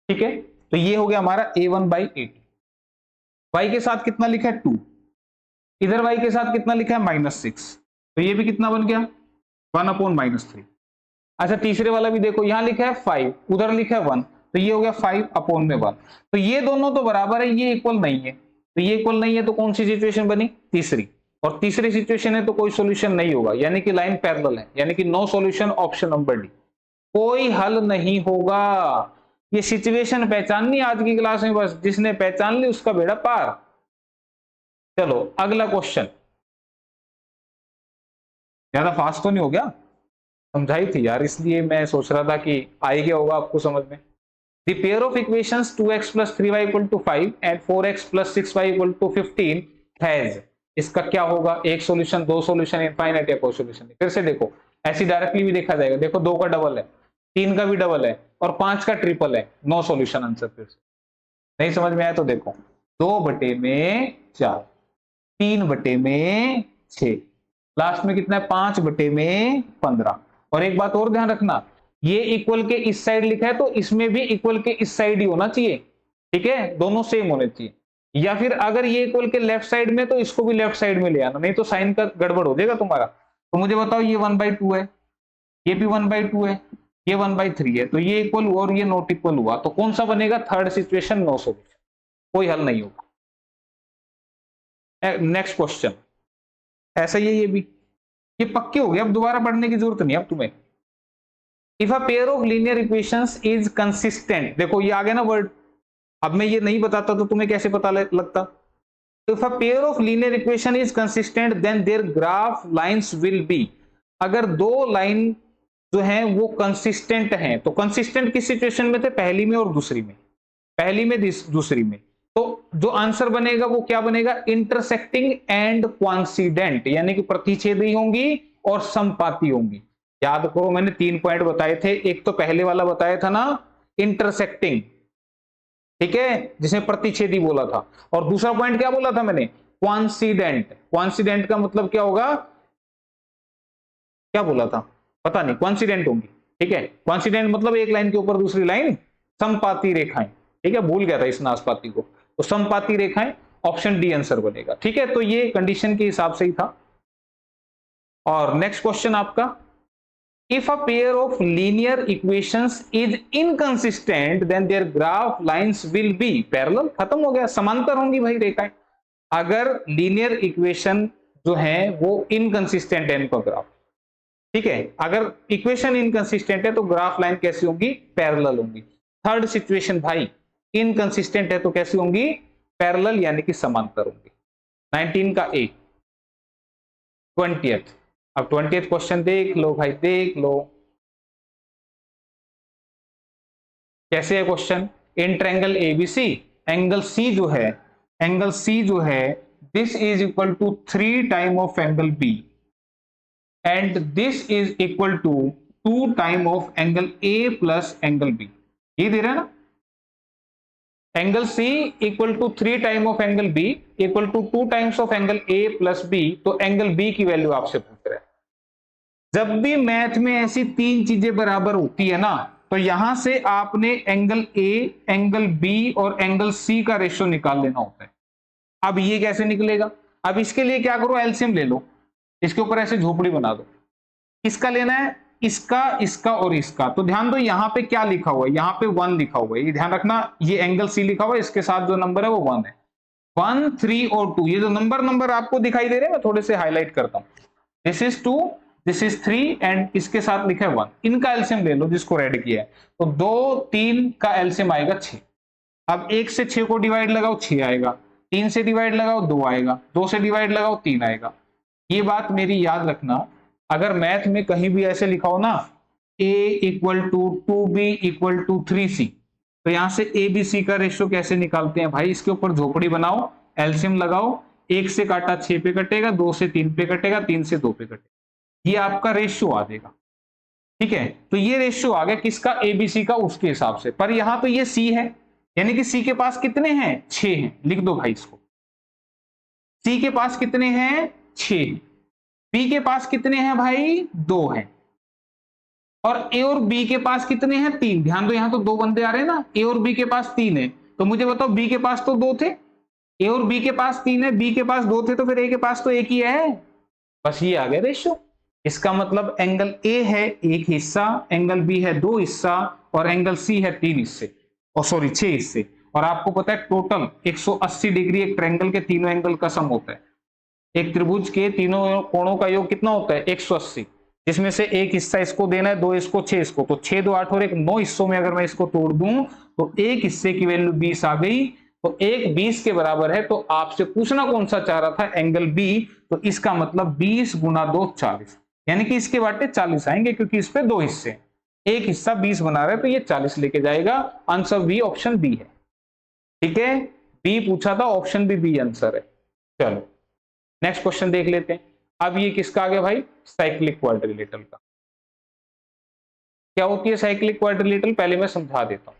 ठीक है, तो ये हो गया हमारा a1/a2, y के साथ कितना लिखा है 2, इधर y के साथ कितना लिखा है -6, तो ये भी कितना बन गया 1/-3, अच्छा तीसरे वाला भी देखो, यहां लिखा है 5, उधर लिखा है 1, तो ये हो गया 5/1, तो ये दोनों तो बराबर है, ये इक्वल नहीं है, तो ये इक्वल नहीं है, तो कौन सी सिचुएशन बनी तीसरी, और तीसरी सिचुएशन है तो कोई सॉल्यूशन नहीं होगा, यानी कि लाइन पैरेलल है, यानी कि no solution, option number D, कोई हल नहीं होगा, ये सिचुएशन पहचाननी आज की क्लास में, बस जिसने पहचान ली उसका बेड़ा पार। चलो अगला क्वेश्चन, ज्यादा फास्ट तो नहीं हो गया, समझाई थी यार, इसलिए मैं सोच रहा था कि आ ही गया होगा आपको समझ में। The pair of equations 2x plus 3y equal to 5 and 4x plus 6y equal to 15 has, इसका क्या होगा? एक सॉल्यूशन, दो सॉल्यूशन, इनफाइनाइट या कोई सॉल्यूशन नहीं। फिर से देखो, ऐसी डायरेक्टली भी देखा जाएगा। देखो, दो का डबल है, तीन का भी डबल है और पांच का ट्रिपल है, नो सॉल्यूशन आंसर। फिर से नहीं समझ में आया तो देखो, 2/4, 3/6, लास्ट में कितना है? 5/15। और एक बात और ध्यान रखना, ये इक्वल के इस साइड लिखा है तो इसमें भी इक्वल के इस साइड ही होना चाहिए, ठीक है, दोनों सेम होने चाहिए। या फिर अगर ये इक्वल के लेफ्ट साइड में तो इसको भी लेफ्ट साइड में ले आना, नहीं तो साइन का गड़बड़ हो जाएगा तुम्हारा। तो मुझे बताओ, ये 1/2 है, ये भी 1/2 है, ये 1/3 है, तो ये इक्वल हुआ और ये नॉट इक्वल हुआ, तो कौन सा बनेगा? थर्ड सिचुएशन, नो सॉल्यूशन, कोई हल नहीं होगा। नेक्स्ट क्वेश्चन ऐसा ही है, ये भी, ये पक्के हो गए, अब दोबारा पढ़ने की जरूरत नहीं अब तुम्हें। If a pair of linear equations is consistent, देखो ये आ गया ना वर्ड, अब मैं ये नहीं बताता तो तुम्हें कैसे पता लगता? If a pair of linear equation is consistent then their graph lines will be, अगर दो लाइन जो हैं वो कंसिस्टेंट हैं, तो कंसिस्टेंट किस सिचुएशन में थे? पहली में और दूसरी में, पहली में दूसरी में, तो जो आंसर बनेगा वो क्या बनेगा? इंटरसेक्टिंग एंड कोइंसिडेंट, यानी कि प्रतिच्छेदी होंगी और समपाती होंगी। याद करो, मैंने 3 पॉइंट बताए थे, एक तो पहले वाला बताया था ना, इंटरसेक्टिंग, ठीक है, जिसमें प्रतिच्छेदी बोला था, और दूसरा पॉइंट क्या बोला था मैंने? कोइंसिडेंट। कोइंसिडेंट का मतलब क्या होगा? क्या बोला था पता नहीं, कोइंसिडेंट होंगी, ठीक है। कोइंसिडेंट मतलब एक लाइन के ऊपर दूसरी लाइन समपाती रेखाएं, ठीक है, भूल गया था इस नासपाती को, तो समपाती रेखाएं, ऑप्शन डी आंसर बनेगा, ठीक है। तो ये कंडीशन के हिसाब से ही था। और नेक्स्ट क्वेश्चन आपका, if a pair of linear equations is inconsistent then their graph lines will be parallel, खत्म हो गया, समांतर होंगी भाई रेखाएं। अगर लीनियर इक्वेशन जो है वो इनकंसिस्टेंट है, इनका ग्राफ, ठीक है, अगर इक्वेशन इनकंसिस्टेंट है तो ग्राफ लाइन कैसी होंगी? पैरेलल होंगी। थर्ड सिचुएशन भाई, इनकंसिस्टेंट है तो कैसी होंगी? पैरेलल, यानी कि समांतर होंगी। 19 का ए। 20th, अब 20th क्वेश्चन देख लो भाई, देख लो कैसे है question. In triangle ABC, angle C जो है, एंगल सी जो है, this is equal to 3 time of angle B and this is equal to 2 time of angle A plus angle B, ये दे रहा है ना। Angle C equal to 3 time of angle B equal to 2 times of angle A plus B, तो angle B की value आपसे पूछ रहा है। जब भी मैथ में ऐसी तीन चीजें बराबर होती है ना, तो यहां से आपने एंगल A, एंगल B और एंगल C का रेशियो निकाल लेना होता है। अब ये कैसे निकलेगा? अब इसके लिए क्या करो, एलसीएम ले लो, इसके ऊपर ऐसे झोपड़ी बना दो। किसका लेना है? इसका, इसका और इसका। तो ध्यान दो, यहां पे क्या लिखा हुआ है? यहां पे 1 लिखा हुआ है, ये ध्यान रखना, ये एंगल सी लिखा हुआ है, इसके साथ जो नंबर है वो 1 है। 1, 3 और 2, ये जो नंबर आपको दिखाई दे रहे हैं, मैं थोड़े से हाईलाइट करता हूं। This is 2, this is 3 and इसके साथ लिखा है 1। इनका एलसीएम ले लो जिसको रेड किया है, तो 2, 3 का एलसीएम आएगा 6। अब 1 से 6 को डिवाइड लगाओ, 6 आएगा। 3 से डिवाइड लगाओ, 2 आएगा। 2 से डिवाइड लगाओ, 3 आएगा। ये बात मेरी याद रखना, अगर मैथ में कहीं भी ऐसे लिखा हो ना, a equal to 2b equal to 3c, तो यहां से a b c का रेशियो कैसे निकालते हैं भाई? इसके ऊपर झोपड़ी बनाओ, एलसीएम लगाओ, 1 से काटा 6 पे कटेगा, 2 से 3 पे कटेगा, 3 से 2 पे कटेगा, ये आपका रेशियो आ जाएगा, ठीक है। तो ये रेशियो आ गया किसका? ABC का, उसके हिसाब से। पर यहां तो ये C है, यानी कि C के पास कितने हैं? 6 हैं। लिख दो भाई इसको, C के पास कितने हैं? 6। B के पास कितने हैं भाई? 2 हैं। और A और B के पास कितने हैं? 3। ध्यान दो, यहां तो 2 बंदे आ रहे हैं ना, A और B के पास 3 है, तो मुझे बताओ B के पास तो 2 थे, A और B के पास 3 है, B के पास 2 थे, तो फिर A के पास तो 1 ही है। बस ये आ गया रेशियो। इसका मतलब एंगल A है 1 हिस्सा, एंगल B है 2 हिस्सा और एंगल C है 3 हिस्से, और सॉरी 6 हिस्से। और आपको पता है टोटल 180 डिग्री एक ट्रायंगल के तीनों एंगल का सम होता है। एक त्रिभुज के तीनों कोणों का योग कितना होता है? 180, जिसमें से एक हिस्सा इसको देना है, 2 इसको, 6 इसको, तो 6, 2, 8 और 1, 9 हिस्सों में अगर मैं इसको तोड़ दूं तो एक हिस्से की वैल्यू 20 आ गई, तो 1 20 के बराबर है। तो आपसे पूछना कौन सा चाह रहा था? एंगल बी, तो इसका मतलब 20 गुना 2 40। यानी कि इसके बाटे 40 आएंगे क्योंकि इस पे 2 हिस्से हैं। एक हिस्सा 20 बना रहा है तो ये 40 लेके जाएगा। आंसर बी, ऑप्शन बी है। ठीक है, बी पूछा था, ऑप्शन बी आंसर है। चलो नेक्स्ट क्वेश्चन देख लेते हैं। अब ये किसका आ गया भाई, साइक्लिक क्वाड्रिलेटरल का। क्या होती है साइक्लिक क्वाड्रिलेटरल, पहले मैं समझा देता हूं।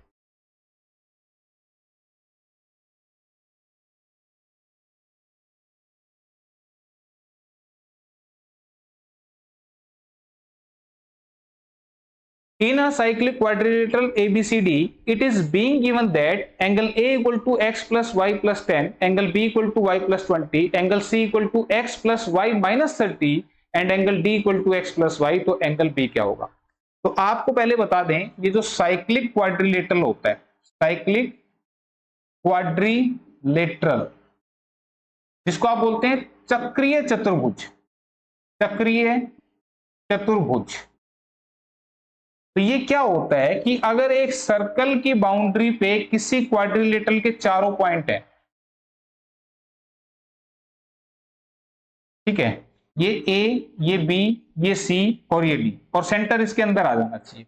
In a cyclic quadrilateral ABCD, it is being given that angle A equal to x plus y plus 10, angle B equal to y plus 20, angle C equal to x plus y minus 30 and angle D equal to x plus y। तो angle B क्या होगा? तो आपको पहले बता दें, ये जो साइक्लिक क्वाड्रिलेटरल होता है, साइक्लिक क्वाड्रिलेटरल, जिसको आप बोलते हैं चक्रीय चतुर्भुज, चक्रीय चतुर्भुज। तो ये क्या होता है कि अगर एक सर्कल की बाउंड्री पे किसी क्वाड्रिलेटरल के चारों पॉइंट है, ठीक है, ये ए, ये बी, ये सी और ये डी, और सेंटर इसके अंदर आ जाना चाहिए।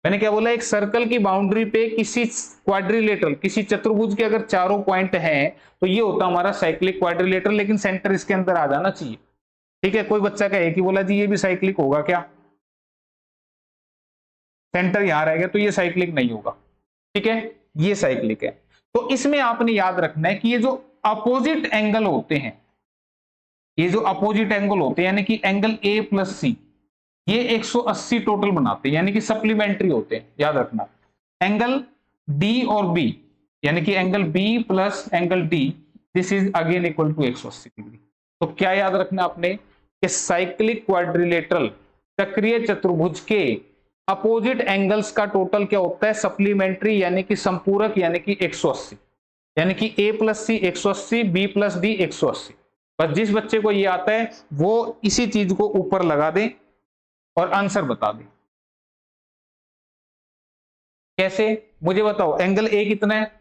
मैंने क्या बोला, एक सर्कल की बाउंड्री पे किसी क्वाड्रिलेटरल, किसी चतुर्भुज के अगर चारों पॉइंट हैं तो ये होता हमारा साइक्लिक क्वाड्रिलेटरल, लेकिन सेंटर इसके अंदर आ जाना चाहिए। ठीक है, कोई बच्चा कहे कि बोला जी ये भी साइक्लिक होगा क्या, सेंटर यहां रहेगा तो ये साइक्लिक नहीं होगा। ठीक है, ये साइक्लिक है। तो इसमें आपने याद रखना है कि ये जो अपोजिट एंगल होते हैं, ये जो अपोजिट एंगल होते हैं, यानी कि एंगल ए प्लस सी, ये 180 टोटल बनाते हैं, यानी कि सप्लीमेंट्री होते हैं, याद रखना। एंगल डी और बी, यानी कि angle B plus angle D, this is again equal to 180 degree. तो क्या याद रखना आपने कि साइक्लिक क्वाड्रिलेटरल, चक्रीय चतुर्भुज के अपोजिट एंगल्स का टोटल क्या होता है, सप्लीमेंट्री, यानी कि संपूरक, यानी कि 180, यानी कि ए प्लस सी 180, बी प्लस डी 180। बस जिस बच्चे को ये आता है वो इसी चीज को ऊपर लगा दे और आंसर बता दे। कैसे, मुझे बताओ, एंगल ए कितना है,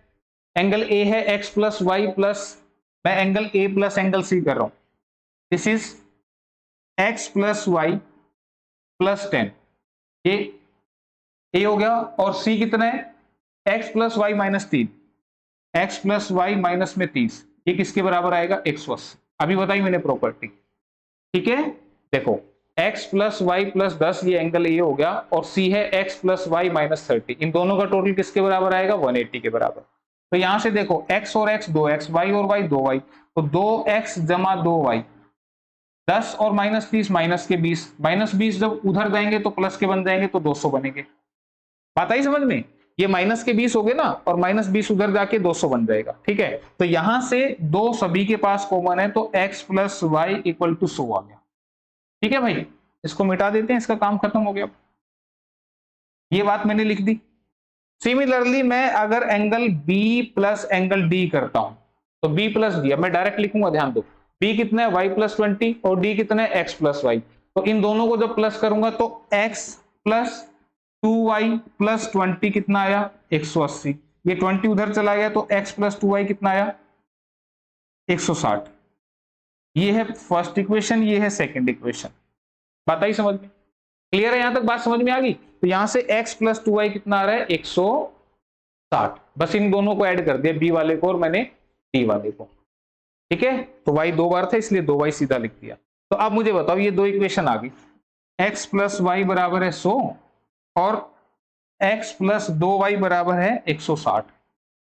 एंगल ए है एक्स प्लस वाई प्लस, मैं angle A plus angle C कर रहा हूं, this is x plus y plus 10, ये ए हो गया, और सी कितना है, x plus y minus 3, x plus y minus में 30, ये किसके बराबर आएगा, 180। अभी बताई मैंने प्रॉपर्टी। ठीक है, देखो x प्लस वाई प्लस 10, ये एंगल ए हो गया, और c है x प्लस वाई माइनस 30, इन दोनों का टोटल किसके बराबर आएगा, 180 के बराबर। तो यहां से देखो x और x 2x, y और y 2y, तो 2x जमा 2y, 10 और माइनस 30 माइनस के 20, माइनस 20 जब उधर जाएंगे तो प्लस के बन जाएंगे, तो 200 बनेंगे। बात आई समझ में, ये माइनस के 20 हो गए ना, और माइनस 20 उधर जाके 200 बन जाएगा। ठीक है, तो यहां से 2 सभी के पास कॉमन है, तो x plus y equal to 100 आ गया। ठीक है भाई, इसको मिटा देते हैं, इसका काम खत्म हो गया। ये बात मैंने लिख दी। सिमिलरली मैं अगर angle B plus angle D करता हूं, तो B प्लस D, अब मैं डायरेक्ट लिखूंगा, ध्यान दो, B कितना है y प्लस 20 और D कितना है x प्लस वाई। तो इन दोनों को जब प्लस करूंगा तो x प्लस 2y प्लस 20 कितना आया, 180, ये 20 उधर चला गया तो x प्लस 2y कितना आया, 160। ये है फर्स्ट इक्वेशन, ये है सेकंड इक्वेशन। बात आई समझ में, क्लियर है, यहां तक बात समझ में आ गई। तो यहां से x प्लस 2y कितना आ रहा है, 160। बस इन दोनों को ऐड कर दिया, b वाले को और मैंने d वाले को। ठीक है, तो y 2 बार था इसलिए 2y सीधा लिख दिया। तो अब मुझे बताओ, ये 2 इक्वेशन आ गई, x प्लस वाई बराबर है 100 और x प्लस 2y बराबर है 160।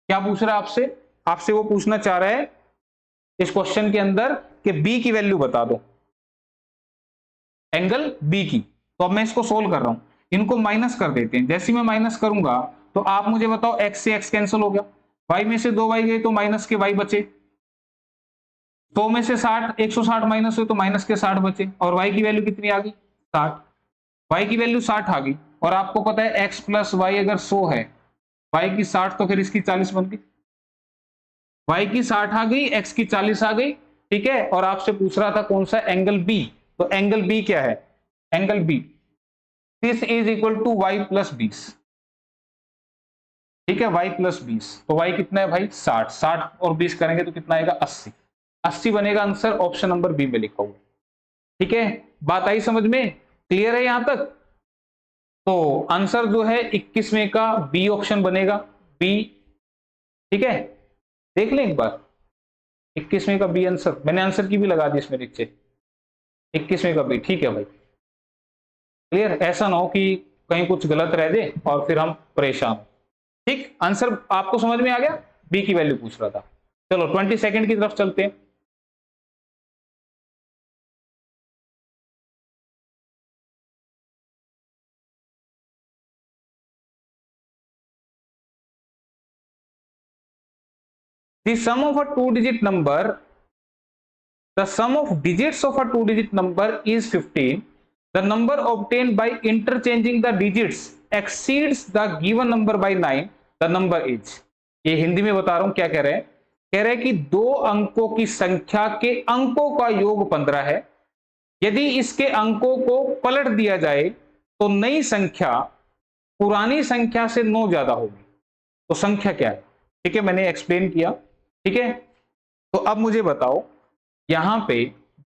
क्या पूछ रहा है आपसे, आपसे वो पूछना चाह रहा है इस क्वेश्चन के अंदर कि b की वैल्यू बता दो, एंगल B की। तो अब मैं इसको सोल्व कर रहा हूं, इनको माइनस कर देते हैं। जैसे मैं माइनस करूंगा तो आप मुझे बताओ, x से x कैंसिल हो गया, y में से 2y गए तो माइनस के y बचे, 100 में से 60, 160 माइनस हुए तो माइनस के 60 बचे, और y की वैल्यू कितनी आ गई, 60। y की वैल्यू 60 आ गई, और आपको पता है x प्लस वाई अगर 100 है, y की 60 तो फिर इसकी 40 बन गई, y की 60 आ गई, x की 40 आ गई। ठीक है, और आपसे पूछ रहा था कौन सा, एंगल B। तो एंगल B क्या है, angle B, this is equal to y plus 20। ठीक है, y प्लस 20, तो y कितना है भाई, 60, 60 और 20 करेंगे तो कितना आएगा, 80, 80 बनेगा आंसर, ऑप्शन नंबर बी में लिखा हुआ। ठीक है, बात आई समझ में? क्लियर है यहां तक? तो आंसर जो है 21वें का बी ऑप्शन बनेगा, बी। ठीक है, देख लें एक बार, 21वें का बी आंसर, मैंने आंसर की भी लगा दी इसमें नीचे, 21वें का बी। ठीक है भाई, क्लियर? ऐसा ना हो कि कहीं कुछ गलत रह जाए और फिर हम परेशान हो। ठीक, आंसर आपको समझ में आ गया? बी की वैल्यू पूछ रहा था। चलो 22 की तरफ चलते हैं। The sum of a two-digit number, the sum of digits of a two-digit number is 15. The number obtained by interchanging the digits exceeds the given number by 9. The number is, ये हिंदी में बता रहा हूं क्या कह रहे हैं। कह रहे हैं कि दो अंकों की संख्या के अंकों का योग 15 है। यदि इसके अंकों को पलट दिया जाए तो नई संख्या पुरानी संख्या से 9 ज्यादा होगी। तो संख्या क्या है? ठीक है, मैंने एक्सप्लेन किया। ठीक है, तो अब मुझे बताओ, यहां पे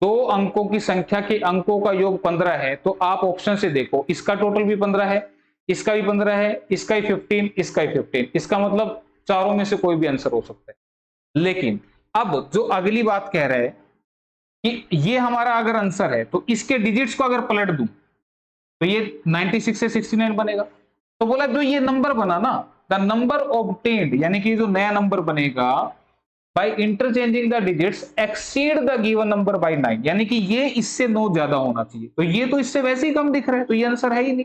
दो अंकों की संख्या के अंकों का योग 15 है, तो आप ऑप्शन से देखो, इसका टोटल भी 15 है, इसका भी 15 है, इसका ही 15, इसका ही 15। इसका मतलब चारों में से कोई भी आंसर हो सकता है। लेकिन अब जो अगली बात कह रहे हैं कि ये हमारा अगर आंसर है तो इसके डिजिट्स को अगर पलट दूं तो ये 96 से 69 बनेगा। तो बोला जो ये नंबर बना ना, द नंबर ऑब्टेन्ड, यानी कि जो नया नंबर बनेगा by interchanging the digits exceed the given number by 9, यानी कि ये इससे 9 ज्यादा होना चाहिए। तो ये तो इससे वैसे ही कम दिख रहा है, तो ये आंसर है ही नहीं।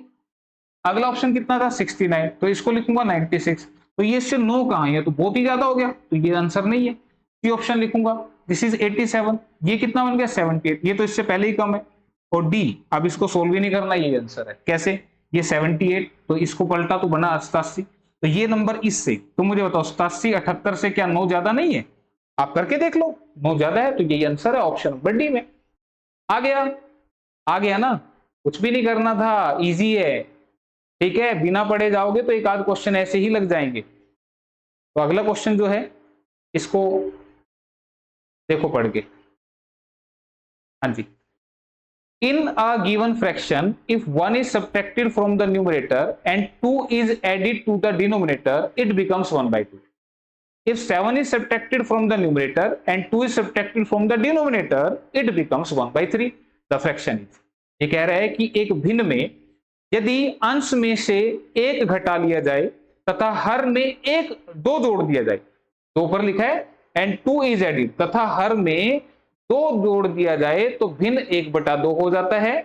अगला ऑप्शन कितना था? 69, तो इसको लिखूंगा 96। तो ये इससे 9 कहां है? तो बहुत ही ज्यादा हो गया, तो ये आंसर नहीं है। सी ऑप्शन लिखूंगा, दिस इज 87। ये कितना बन गया? 78, ये तो इससे पहले ही कम है। और डी, अब इसको सोल्व ही नहीं करना, ये आंसर है। कैसे? ये 78, तो इसको पलटा तो बना 87। तो ये नंबर इससे, तो मुझे बताओ 87 78 से क्या 9 ज्यादा नहीं है? आप करके देख लो, 9 ज्यादा है, तो यही आंसर है ऑप्शन नंबर डी में। आ गया? आ गया ना? कुछ भी नहीं करना था, इजी है। ठीक है, बिना पढ़े जाओगे तो एक आध क्वेश्चन ऐसे ही लग जाएंगे। तो अगला क्वेश्चन जो है इसको देखो पढ़ के। हाँ जी, in a given fraction, if 1 is subtracted from the numerator and 2 is added to the denominator, it becomes 1 by 2. If 7 is subtracted from the numerator and 2 is subtracted from the denominator, it becomes 1 by 3. The fraction is, ये कह रहा है कि एक भिन्न में यदि अंश में से एक घटा लिया जाए तथा हर में एक दो जोड़ दिया जाए, दो पर लिखा है एंड 2 इज एडिड, तथा हर में दो जोड़ दिया जाए तो भिन्न 1/2 हो जाता है।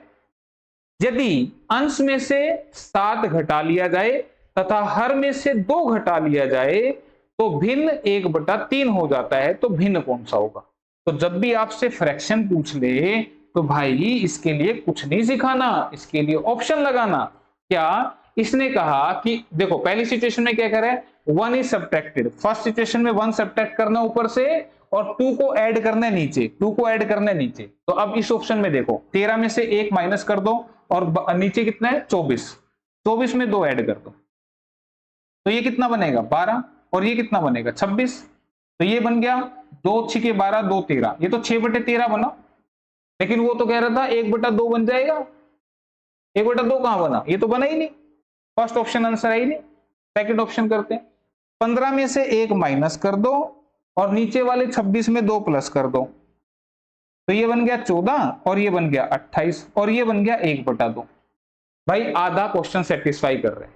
यदि अंश में से 7 घटा लिया जाए तथा हर में से 2 घटा लिया जाए तो भिन्न 1/3 हो जाता है। तो भिन्न कौन सा होगा? तो जब भी आपसे फ्रैक्शन पूछ ले तो भाई इसके लिए कुछ नहीं सिखाना, इसके लिए ऑप्शन लगाना। क्या इसने कहा कि देखो पहली सिचुएशन में क्या कर रहा है? 1 इज सब्ट्रैक्टेड। फर्स्ट सिचुएशन में 1 सब्ट्रैक्ट करना ऊपर से और 2 को ऐड करना है नीचे, 2 को ऐड करना है नीचे। तो अब इस ऑप्शन में देखो 13 में से 1 माइनस कर दो और नीचे कितना है? 24। 24 में 2 ऐड कर दो तो ये कितना बनेगा? 12। और ये कितना बनेगा? 26। तो ये बन गया 2 6 12 2 13। ये तो 6/13 बना, लेकिन वो तो कह रहा था 1/2 बन जाएगा। 1/2 कहां बना? ये तो बना ही नहीं। फर्स्ट ऑप्शन आंसर है ही नहीं। सेकंड ऑप्शन करते हैं, 15 में से 1 माइनस कर दो और नीचे वाले 26 में 2 प्लस कर दो। तो ये बन गया 14 और ये बन गया 28 और ये बन गया 1/2। भाई आधा क्वेश्चन सेटिस्फाई कर रहे हैं।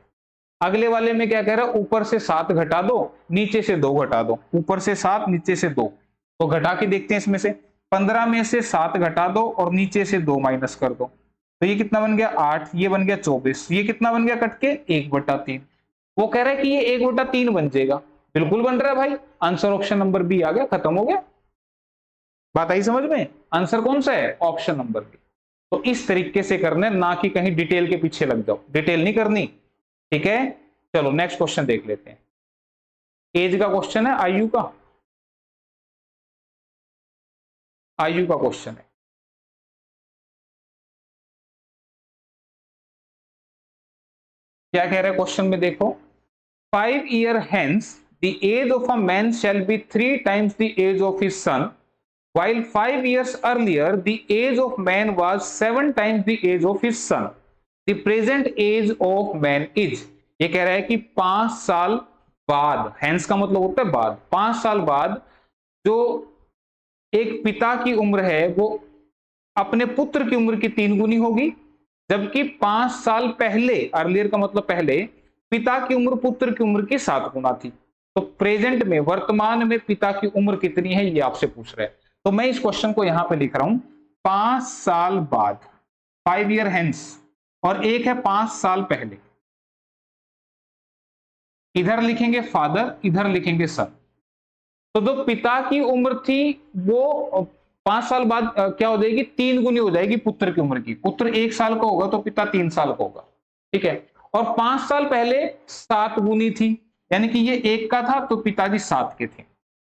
अगले वाले में क्या कह रहा है? ऊपर से 7 घटा दो, नीचे से 2 घटा दो। ऊपर से 7 नीचे से 2, तो घटा के देखते हैं इसमें से। 15 में से 7 घटा दो और नीचे से 2 माइनस कर दो। तो ये कितना बन गया? 8। ये बन गया 24। ये कितना बन गया कट के? 1/3। वो कह रहा है कि ये 1/3 बन जाएगा। बिल्कुल बन रहा है भाई। आंसर ऑप्शन नंबर बी आ गया, खत्म हो गया। बात आई समझ में? आंसर कौन सा है? Option number B. तो इस तरीके से करने, ना कि कहीं डिटेल के पीछे लग जाओ, डिटेल नहीं करनी। ठीक है, चलो नेक्स्ट क्वेश्चन देख लेते हैं। एज का क्वेश्चन है, आयु का, आयु का क्वेश्चन है। क्या कह रहा है क्वेश्चन में देखो, 5 years hence the age of a man shall be 3 times the age of his son while 5 years earlier the age of man was 7 times the age of his son, the present age of man is। ये कह रहा है कि 5 साल बाद, hence का मतलब होता है बाद, 5 साल बाद जो एक पिता की उम्र है वो अपने पुत्र की उम्र की 3 गुनी होगी, जबकि 5 साल पहले, अर्लियर का मतलब पहले, पिता की उम्र पुत्र की उम्र की 7 गुना थी। तो प्रेजेंट में, वर्तमान में पिता की उम्र कितनी है ये आपसे पूछ रहे हैं। तो मैं इस क्वेश्चन को यहां पे लिख रहा हूं 5 साल बाद, 5 ईयर हेंस, और एक है 5 साल पहले। इधर लिखेंगे फादर, इधर लिखेंगे सन। तो जो पिता की उम्र थी वो 5 साल बाद क्या हो जाएगी, 3 गुनी हो जाएगी पुत्र की उम्र की। पुत्र 1 साल का होगा तो पिता 3 साल का होगा, ठीक है। और 5 साल पहले 7 गुनी थी, यानी कि ये 1 का था तो पिताजी 7 के थे,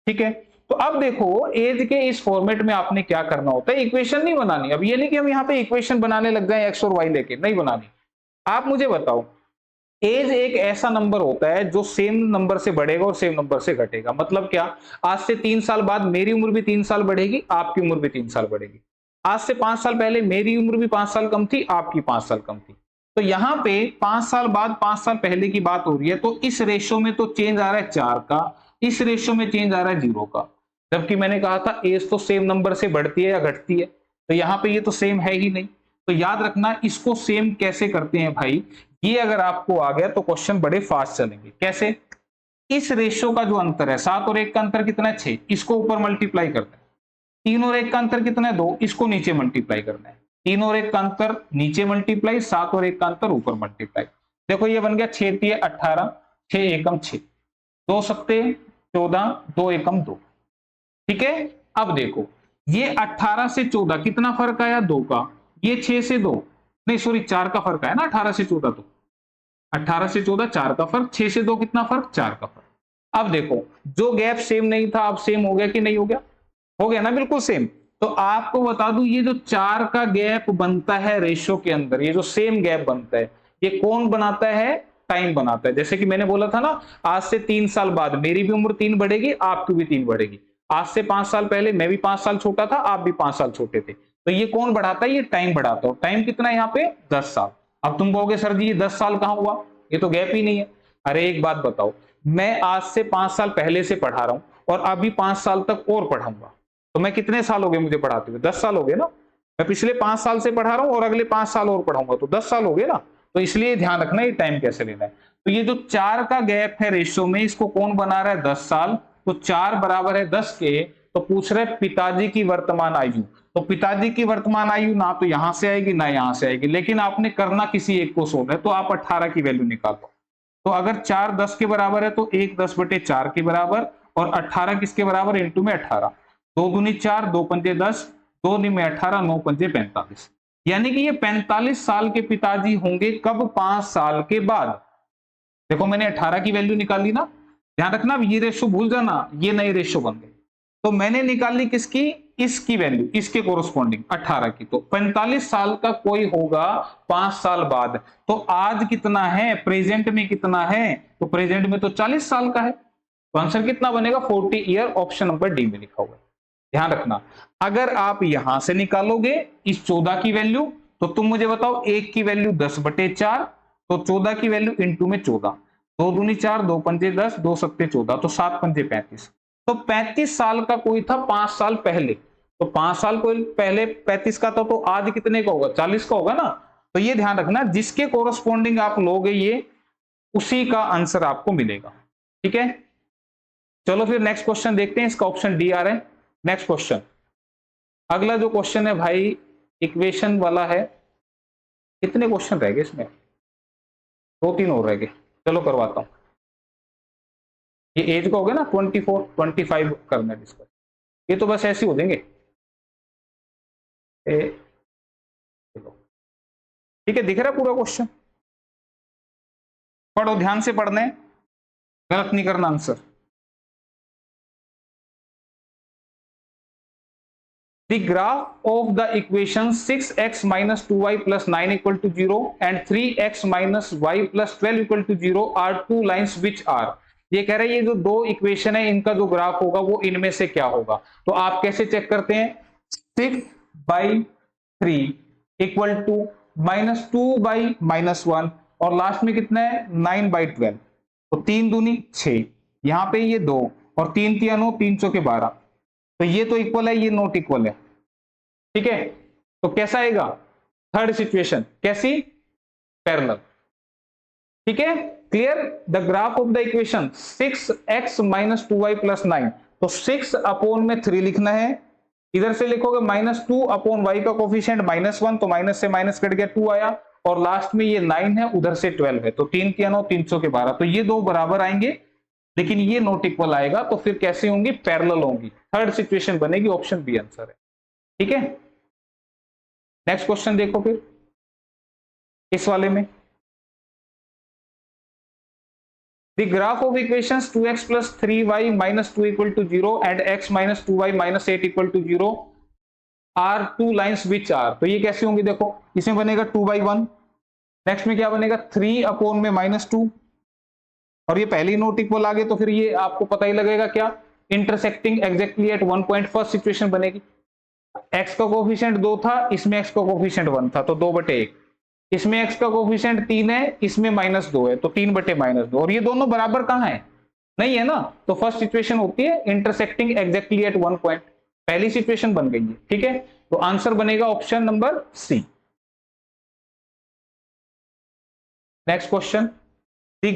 ठीक है। तो अब देखो एज के इस फॉर्मेट में आपने क्या करना होता है, इक्वेशन नहीं बनानी। अब ये नहीं कि हम यहाँ पे इक्वेशन बनाने लग जाए एक्स और वाई लेके, नहीं बनानी। आप मुझे बताओ, एज एक ऐसा नंबर होता है जो सेम नंबर से बढ़ेगा और सेम नंबर से घटेगा। मतलब क्या, आज से 3 साल बाद मेरी उम्र भी 3 साल बढ़ेगी, आपकी उम्र भी 3 साल बढ़ेगी। आज से 5 साल पहले मेरी उम्र भी 5 साल कम थी, आपकी 5 साल कम थी। तो यहां पे 5 साल बाद 5 साल पहले की बात हो रही है, तो इस रेशो में तो चेंज आ रहा है 4 का, इस रेशो में चेंज आ रहा है 0 का। जबकि मैंने कहा था एज तो सेम नंबर से बढ़ती है या घटती है, तो यहां पे ये तो सेम है ही नहीं। तो याद रखना इसको सेम कैसे करते हैं भाई, ये अगर आपको आ गया तो क्वेश्चन बड़े फास्ट चलेंगे। कैसे, इस रेशियो का जो अंतर है, 7 और 1 का अंतर कितना है 6, इसको ऊपर मल्टीप्लाई करते हैं। 3 और 1 का अंतर कितना है 2, इसको नीचे मल्टीप्लाई करना है। 3 और 1 का अंतर नीचे मल्टीप्लाई, 7 और 1 का अंतर ऊपर मल्टीप्लाई। देखो ये बन गया 6 3 18, 6 एकम 6, 2 सत्ते 14, 2 एकम 2, ठीक है। अब देखो ये 18 से 14 कितना फर्क आया 2 का, ये 6 से 2, नहीं सॉरी 4 का फर्क आया ना, 18 से 14, तो 18 से 14 4 का फर्क, 6 से 2 कितना फर्क 4 का फर्क। अब देखो जो गैप सेम नहीं था अब सेम हो गया कि नहीं हो गया, हो गया ना, बिल्कुल सेम। तो आपको बता दूं ये जो 4 का गैप बनता है रेशियो के अंदर, ये जो सेम गैप बनता है, ये कौन बनाता है, टाइम बनाता है। जैसे कि मैंने बोला था ना, आज से 3 साल बाद मेरी भी उम्र 3 बढ़ेगी, आपकी भी 3 बढ़ेगी। आज से 5 साल पहले मैं भी 5 साल छोटा था, आप भी 5 साल छोटे थे। तो ये कौन बढ़ाता है, ये टाइम बढ़ाता है। टाइम कितना है यहाँ पे 10 साल। अब तुम कहोगे सर जी ये 10 साल कहां हुआ, ये तो गैप ही नहीं है। अरे एक बात बताओ, मैं आज से 5 साल पहले से पढ़ा रहा हूं और अभी 5 साल तक और पढ़ाऊंगा, तो मैं कितने साल हो गए मुझे पढ़ाते हुए, 10 साल हो गए ना। मैं पिछले 5 साल से पढ़ा रहा हूं और अगले 5 साल और पढ़ाऊंगा, तो 10 साल हो गए ना। तो इसलिए ध्यान रखना ये टाइम कैसे लेना है। तो ये जो 4 का गैप है रेशियो में, इसको कौन बना रहा है 10 साल। तो 4 बराबर है 10 के, तो पूछ रहे पिताजी की वर्तमान आयु। तो पिताजी की वर्तमान आयु ना तो यहां से आएगी ना यहां से आएगी, लेकिन आपने करना किसी एक को सोल्व है, तो आप 18 की वैल्यू निकालो। तो अगर 4 10 के बराबर है तो 1 10/4 के बराबर, और 18 किसके बराबर, इंटू में 18, 2 दूनी 4, 2 पंजे 10, 2 में 18, 9 पंजे 45। यानी कि ये 45 साल के पिताजी होंगे कब, 5 साल के बाद। देखो मैंने 18 की वैल्यू निकाली ना, ध्यान रखना ये रेशो भूल जाना, ये नए रेशो बन गए। तो मैंने निकाली किसकी, इसकी वैल्यू, इसके कोरोस्पोंडिंग 18 की। तो 45 साल का कोई होगा 5 साल बाद। तो आज कितना है, प्रेजेंट में कितना है, तो प्रेजेंट में तो 40 साल का है। तो आंसर कितना बनेगा 40 ईयर, ऑप्शन नंबर डी में लिखा हुआ है। ध्यान रखना, अगर आप यहां से निकालोगे इस 14 की वैल्यू, तो तुम मुझे बताओ 1 की वैल्यू 10/4, तो 14 की वैल्यू इंटू में 14, 2 दूनी 4, 2 पंजे 10, 2 सत्ते 14, तो 7 पंजे 35। तो 35 साल का कोई था 5 साल पहले, तो 5 साल कोई पहले 35 का था, तो आज कितने का होगा 40 का होगा ना। तो ये ध्यान रखना, जिसके कोरोस्पोंडिंग आप लोगे ये उसी का आंसर आपको मिलेगा, ठीक है। चलो फिर नेक्स्ट क्वेश्चन देखते हैं, इसका ऑप्शन डी आ रहा है। नेक्स्ट क्वेश्चन, अगला जो क्वेश्चन है भाई इक्वेशन वाला है। कितने क्वेश्चन रह गए इसमें, 2-3 और रह गए, चलो करवाता हूं। ये एज का हो गया ना 24 25 करना है डिस्कस, ये तो बस ऐसे हो देंगे। ठीक है, दिख रहा है पूरा क्वेश्चन, पढ़ो ध्यान से पढ़ने, गलत नहीं करना answer. The graph of the equation 6x minus 2y plus 9 equal to 0 and 3x minus y plus 12 equal to 0 are two lines which are। ये कह रहे हैं ये जो दो इक्वेशन है इनका जो ग्राफ होगा वो इनमें से क्या होगा। तो आप कैसे चेक करते हैं, 6/3 इक्वल टू -2/-1 और लास्ट में कितना है 9/12, तो 3 दूनी 6, यहां पे ये 2 और 3 तिया 9, 3 चौके 12, तो ये तो इक्वल है, ये नॉट इक्वल है। ठीक है, तो कैसा आएगा थर्ड सिचुएशन, कैसी, पैरेलल। ठीक है, clear. The graph of the equation 6x - 2y + 9, तो 6/3 लिखना है, इधर से लिखोगे -2/y का कोफिशिएंट -1, तो माइनस से माइनस कट गया 2 आया, और लास्ट में ये 9 है, उधर से 12 है, तो 3 तिया 9, 3 चौके 12, तो ये दो बराबर आएंगे, लेकिन ये नॉट इक्वल आएगा, तो फिर कैसे होंगी, पैरेलल होंगी। थर्ड सिचुएशन बनेगी, ऑप्शन बी आंसर है। ठीक है, नेक्स्ट क्वेश्चन देखो फिर इस वाले में, the graph of equations 2x plus 3y minus 2 equal to 0 and x minus 2y minus 8 equal to 0 are two lines which are, तो ये कैसे होंगी, देखो इसमें बनेगा 2/1, नेक्स्ट में क्या बनेगा 3 में -2, और ये पहली नोट इक्वल आ गए, तो फिर ये आपको पता ही लगेगा क्या, intersecting exactly at 1 point, first situation बनेगी। x का कोफिशिएंट 2 था, इसमें x का कोफिशिएंट 1 था, तो 2/1, इसमें x का कोफिशिएंट 3 है, इसमें -2 है, तो 3/-2, और ये दोनों बराबर कहां है, नहीं है ना, तो फर्स्ट सिचुएशन होती है इंटरसेक्टिंग एग्जैक्टली एट 1 पॉइंट, पहली सिचुएशन बन गई है। ठीक है, तो आंसर बनेगा option number C. Next question, the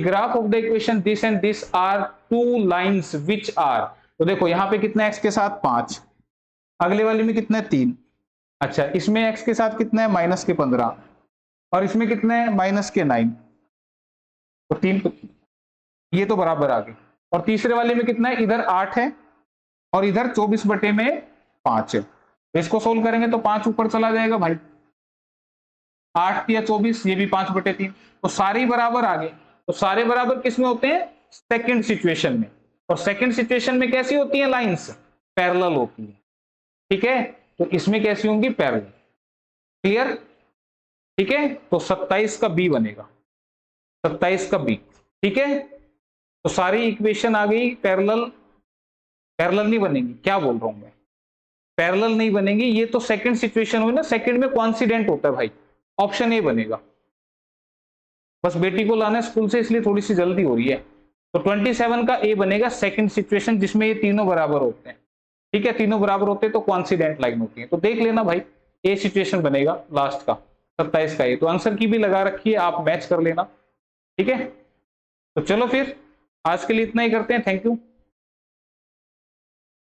graph of the equation this and this are two lines which are, तो देखो यहां पे कितना x के साथ 5, अगले वाले में कितना है 3, अच्छा इसमें x के साथ कितना है -15, और इसमें कितना है -9, तो 3, ये तो बराबर आ गए, और तीसरे वाले में कितना है, इधर 8 है और इधर 24/5 है, तो इसको सोल्व करेंगे तो 5 ऊपर चला जाएगा भाई, 8 या 24, ये भी 5/3, तो सारे बराबर आ गए। तो सारे बराबर किसमें होते हैं, सेकंड सिचुएशन में, और सेकंड सिचुएशन में कैसी होती है लाइंस, पैरेलल होती है। ठीक है, तो इसमें कैसी होंगी, पैरेलल। क्लियर, ठीक है, तो 27 का बी बनेगा, 27 का बी। ठीक है, तो सारी इक्वेशन आ गई पैरेलल, पैरेलल नहीं बनेगी, क्या बोल रहा हूं मैं, पैरेलल नहीं बनेगी, ये तो सेकंड सिचुएशन हुई ना, सेकंड में कोइंसिडेंट होता है भाई, ऑप्शन ए बनेगा। बस बेटी को लाना है स्कूल से, इसलिए थोड़ी सी जल्दी हो रही है, तो 27 का ए बनेगा, सेकंड सिचुएशन जिसमें ये तीनों बराबर होते हैं। ठीक है, तीनों बराबर होते हैं तो कोइंसिडेंट लाइन होती है, तो देख लेना भाई, ए सिचुएशन बनेगा लास्ट का, 27 का ए, तो आंसर की भी लगा रखी है, आप मैच कर लेना। ठीक है, तो चलो फिर आज के लिए इतना ही करते हैं, थैंक यू।